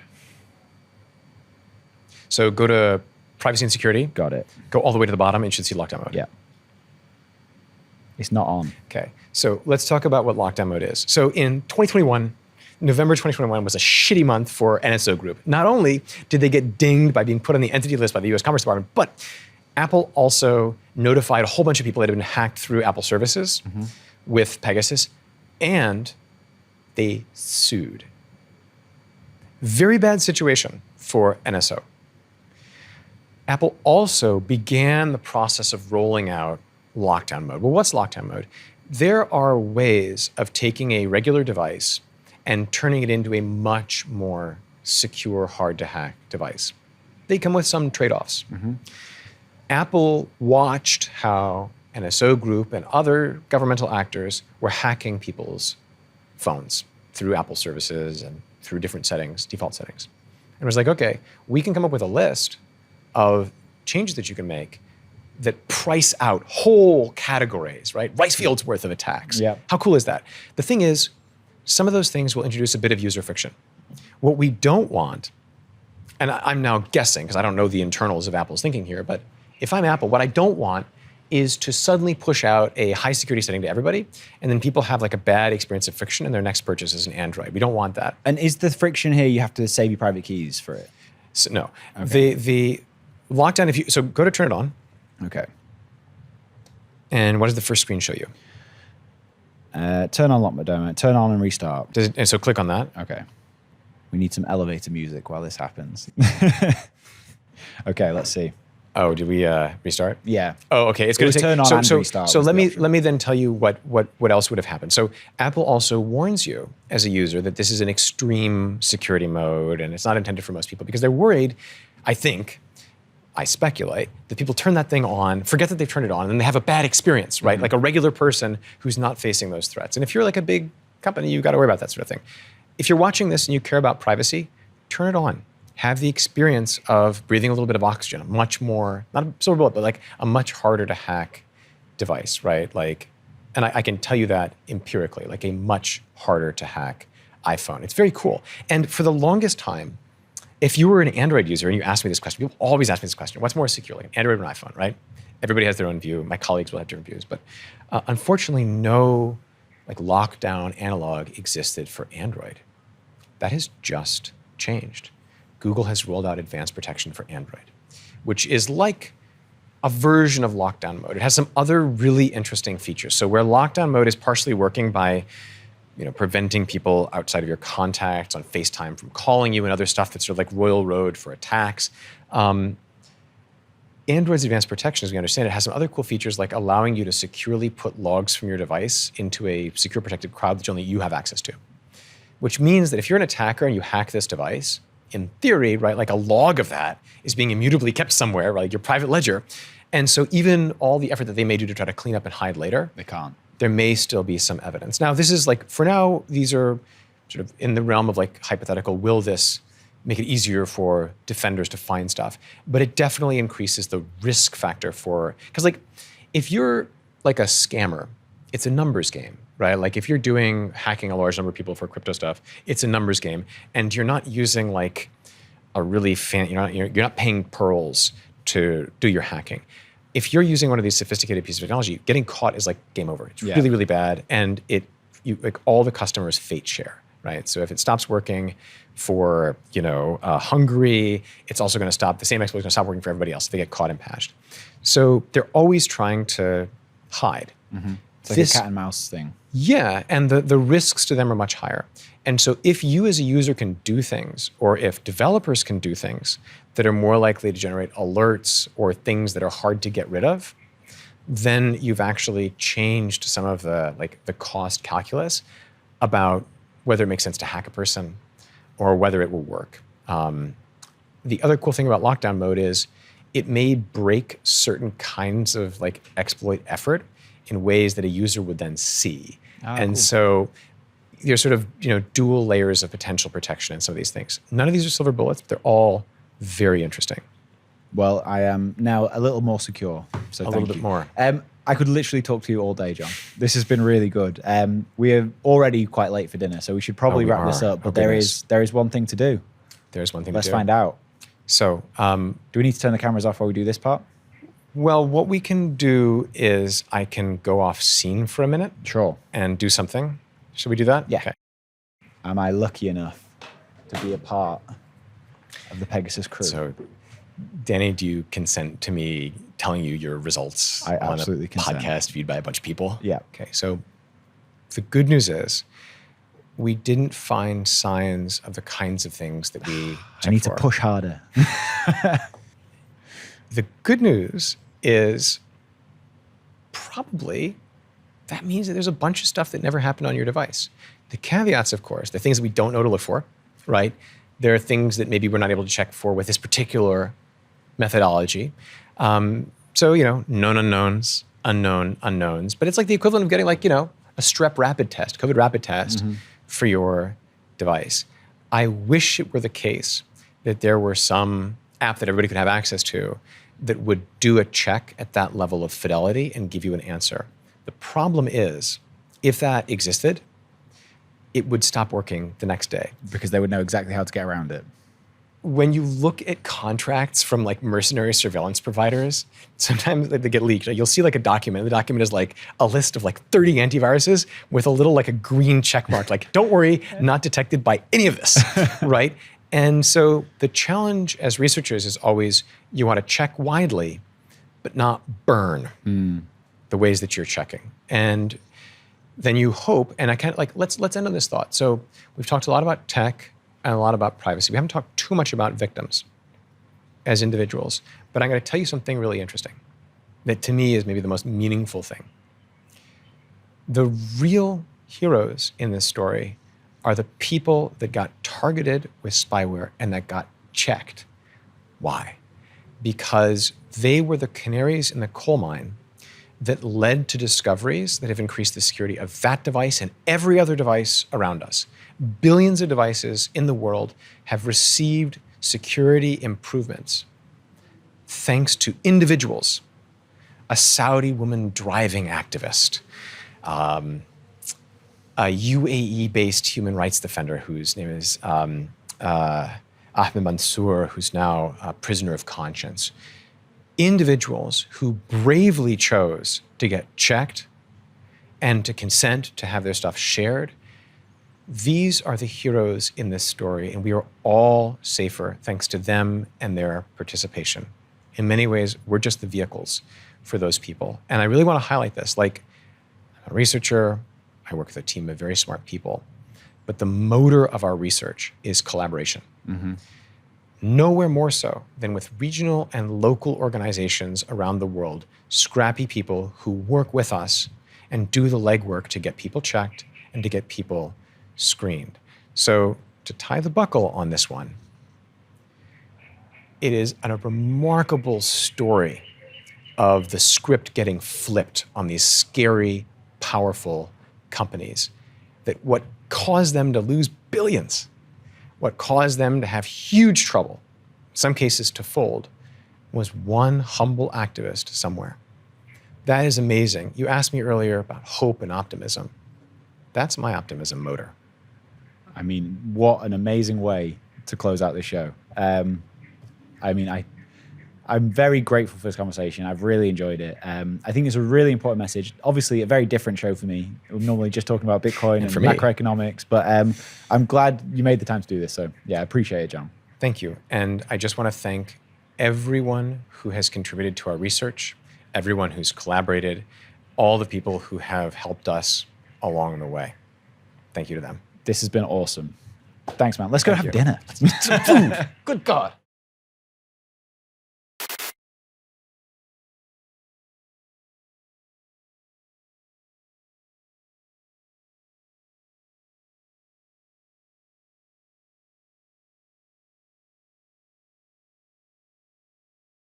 So go to privacy and security. Got it. Go all the way to the bottom and you should see lockdown mode. Yeah. It's not on. Okay, so let's talk about what lockdown mode is. So in 2021, November 2021 was a shitty month for NSO Group. Not only did they get dinged by being put on the entity list by the US Commerce Department, but Apple also notified a whole bunch of people that had been hacked through Apple services with Pegasus, and they sued. Very bad situation for NSO. Apple also began the process of rolling out lockdown mode. Well, what's lockdown mode? There are ways of taking a regular device and turning it into a much more secure, hard-to-hack device. They come with some trade-offs. Apple watched how NSO Group and other governmental actors were hacking people's phones through Apple services and through different settings, default settings. And was like, okay, we can come up with a list of changes that you can make that price out whole categories, right? Rice fields worth of attacks. Yeah. How cool is that? The thing is, some of those things will introduce a bit of user friction. What we don't want, and I'm now guessing because I don't know the internals of Apple's thinking here, but if I'm Apple, what I don't want is to suddenly push out a high security setting to everybody, and then people have like a bad experience of friction and their next purchase is an Android. We don't want that. And is the friction here you have to save your private keys for it? So, no. Okay. The lockdown, so go to turn it on. Okay. And what does the first screen show you? Turn on lock McDermott, turn on and restart. And so click on that. Okay. We need some elevator music while this happens. Okay, let's see. Oh, did we restart? Yeah. Oh, okay. It's going to take. Turn on and restart. So let me then tell you what else would have happened. So Apple also warns you as a user that this is an extreme security mode and it's not intended for most people because they're worried. I speculate that people turn that thing on, forget that they've turned it on, and then they have a bad experience, right? Like a regular person who's not facing those threats. And if you're like a big company, you've got to worry about that sort of thing. If you're watching this and you care about privacy, turn it on. Have the experience of breathing a little bit of oxygen, a much more, not a silver bullet, but like a much harder to hack device, right? Like, and I can tell you that empirically, like a much harder to hack iPhone. It's very cool. And for the longest time, if you were an Android user and you asked me this question, people always ask me this question, what's more secure, like an Android or an iPhone, right? Everybody has their own view. My colleagues will have different views. But unfortunately, no like lockdown analog existed for Android. That has just changed. Google has rolled out advanced protection for Android, which is like a version of lockdown mode. It has some other really interesting features. So where lockdown mode is partially working by preventing people outside of your contacts on FaceTime from calling you and other stuff that's sort of like Royal Road for attacks. Android's advanced protection, as we understand it, has some other cool features like allowing you to securely put logs from your device into a secure protected cloud that only you have access to. Which means that if you're an attacker and you hack this device, in theory, right, like a log of that is being immutably kept somewhere, right, like your private ledger. And so even all the effort that they may do to try to clean up and hide later, they can't. There may still be some evidence. Now, this is like, for now, these are sort of in the realm of like hypothetical, will this make it easier for defenders to find stuff? But it definitely increases the risk factor for, because like, if you're like a scammer, it's a numbers game, right? Like if you're hacking a large number of people for crypto stuff, it's a numbers game. And you're not using like a really you're not paying pearls to do your hacking. If you're using one of these sophisticated pieces of technology, getting caught is like game over. It's really, really bad. And like all the customers fate share, right? So if it stops working for, Hungary, it's also going to stop, the same exploit is going to stop working for everybody else if they get caught and patched. So they're always trying to hide. Mm-hmm. It's like a cat and mouse thing. Yeah, and the risks to them are much higher. And so if you as a user can do things, or if developers can do things that are more likely to generate alerts or things that are hard to get rid of, then you've actually changed some of the cost calculus about whether it makes sense to hack a person or whether it will work. The other cool thing about lockdown mode is it may break certain kinds of like exploit effort in ways that a user would then see. And cool. So there's sort of dual layers of potential protection in some of these things. None of these are silver bullets, but they're all very interesting. Well, I am now a little more secure. So a little bit more. I could literally talk to you all day, John. This has been really good. We are already quite late for dinner, so we should probably wrap this up. But there is one thing to do. There's one thing Let's to do. find out. So do we need to turn the cameras off while we do this part? Well, what we can do is I can go off scene for a minute. Sure. And do something. Should we do that? Yeah. Okay. Am I lucky enough to be a part of the Pegasus crew? So, Danny, do you consent to me telling you your results I on absolutely a consent. podcast viewed by a bunch of people? Yeah. Okay. So the good news is we didn't find signs of the kinds of things that we I need for. to push harder. The good news is probably that means that there's a bunch of stuff that never happened on your device. The caveats, of course, the things that we don't know to look for, right? There are things that maybe we're not able to check for with this particular methodology. Known unknowns, unknown unknowns. But it's like the equivalent of getting a strep rapid test, COVID rapid test for your device. I wish it were the case that there were some app that everybody could have access to that would do a check at that level of fidelity and give you an answer. The problem is, if that existed, it would stop working the next day. Because they would know exactly how to get around it. When you look at contracts from like mercenary surveillance providers, sometimes they get leaked. You'll see like a document. The document is like a list of like 30 antiviruses with a little like a green check mark, like, don't worry, not detected by any of this, right? And so the challenge as researchers is always you want to check widely, but not burn the ways that you're checking. And then you hope, and I kind of like, let's end on this thought. So we've talked a lot about tech and a lot about privacy. We haven't talked too much about victims as individuals, but I'm going to tell you something really interesting that to me is maybe the most meaningful thing. The real heroes in this story are the people that got targeted with spyware and that got checked. Why? Because they were the canaries in the coal mine that led to discoveries that have increased the security of that device and every other device around us. Billions of devices in the world have received security improvements thanks to individuals, a Saudi woman driving activist, a UAE-based human rights defender whose name is Ahmed Mansour, who's now a prisoner of conscience. Individuals who bravely chose to get checked and to consent to have their stuff shared. These are the heroes in this story, and we are all safer thanks to them and their participation. In many ways, we're just the vehicles for those people. And I really want to highlight this. Like, I'm a researcher, I work with a team of very smart people, but the motor of our research is collaboration. Nowhere more so than with regional and local organizations around the world, scrappy people who work with us and do the legwork to get people checked and to get people screened. So to tie the buckle on this one, it is a remarkable story of the script getting flipped on these scary, powerful companies, that what caused them to lose billions, what caused them to have huge trouble, in some cases to fold, was one humble activist somewhere. That is amazing. You asked me earlier about hope and optimism. That's my optimism motor. I mean, what an amazing way to close out this show. I'm very grateful for this conversation. I've really enjoyed it. I think it's a really important message. Obviously, a very different show for me. I'm normally just talking about Bitcoin and macroeconomics, but I'm glad you made the time to do this. So yeah, I appreciate it, John. Thank you. And I just want to thank everyone who has contributed to our research, everyone who's collaborated, all the people who have helped us along the way. Thank you to them. This has been awesome. Thanks, man. Let's go have dinner. Some food. Good God.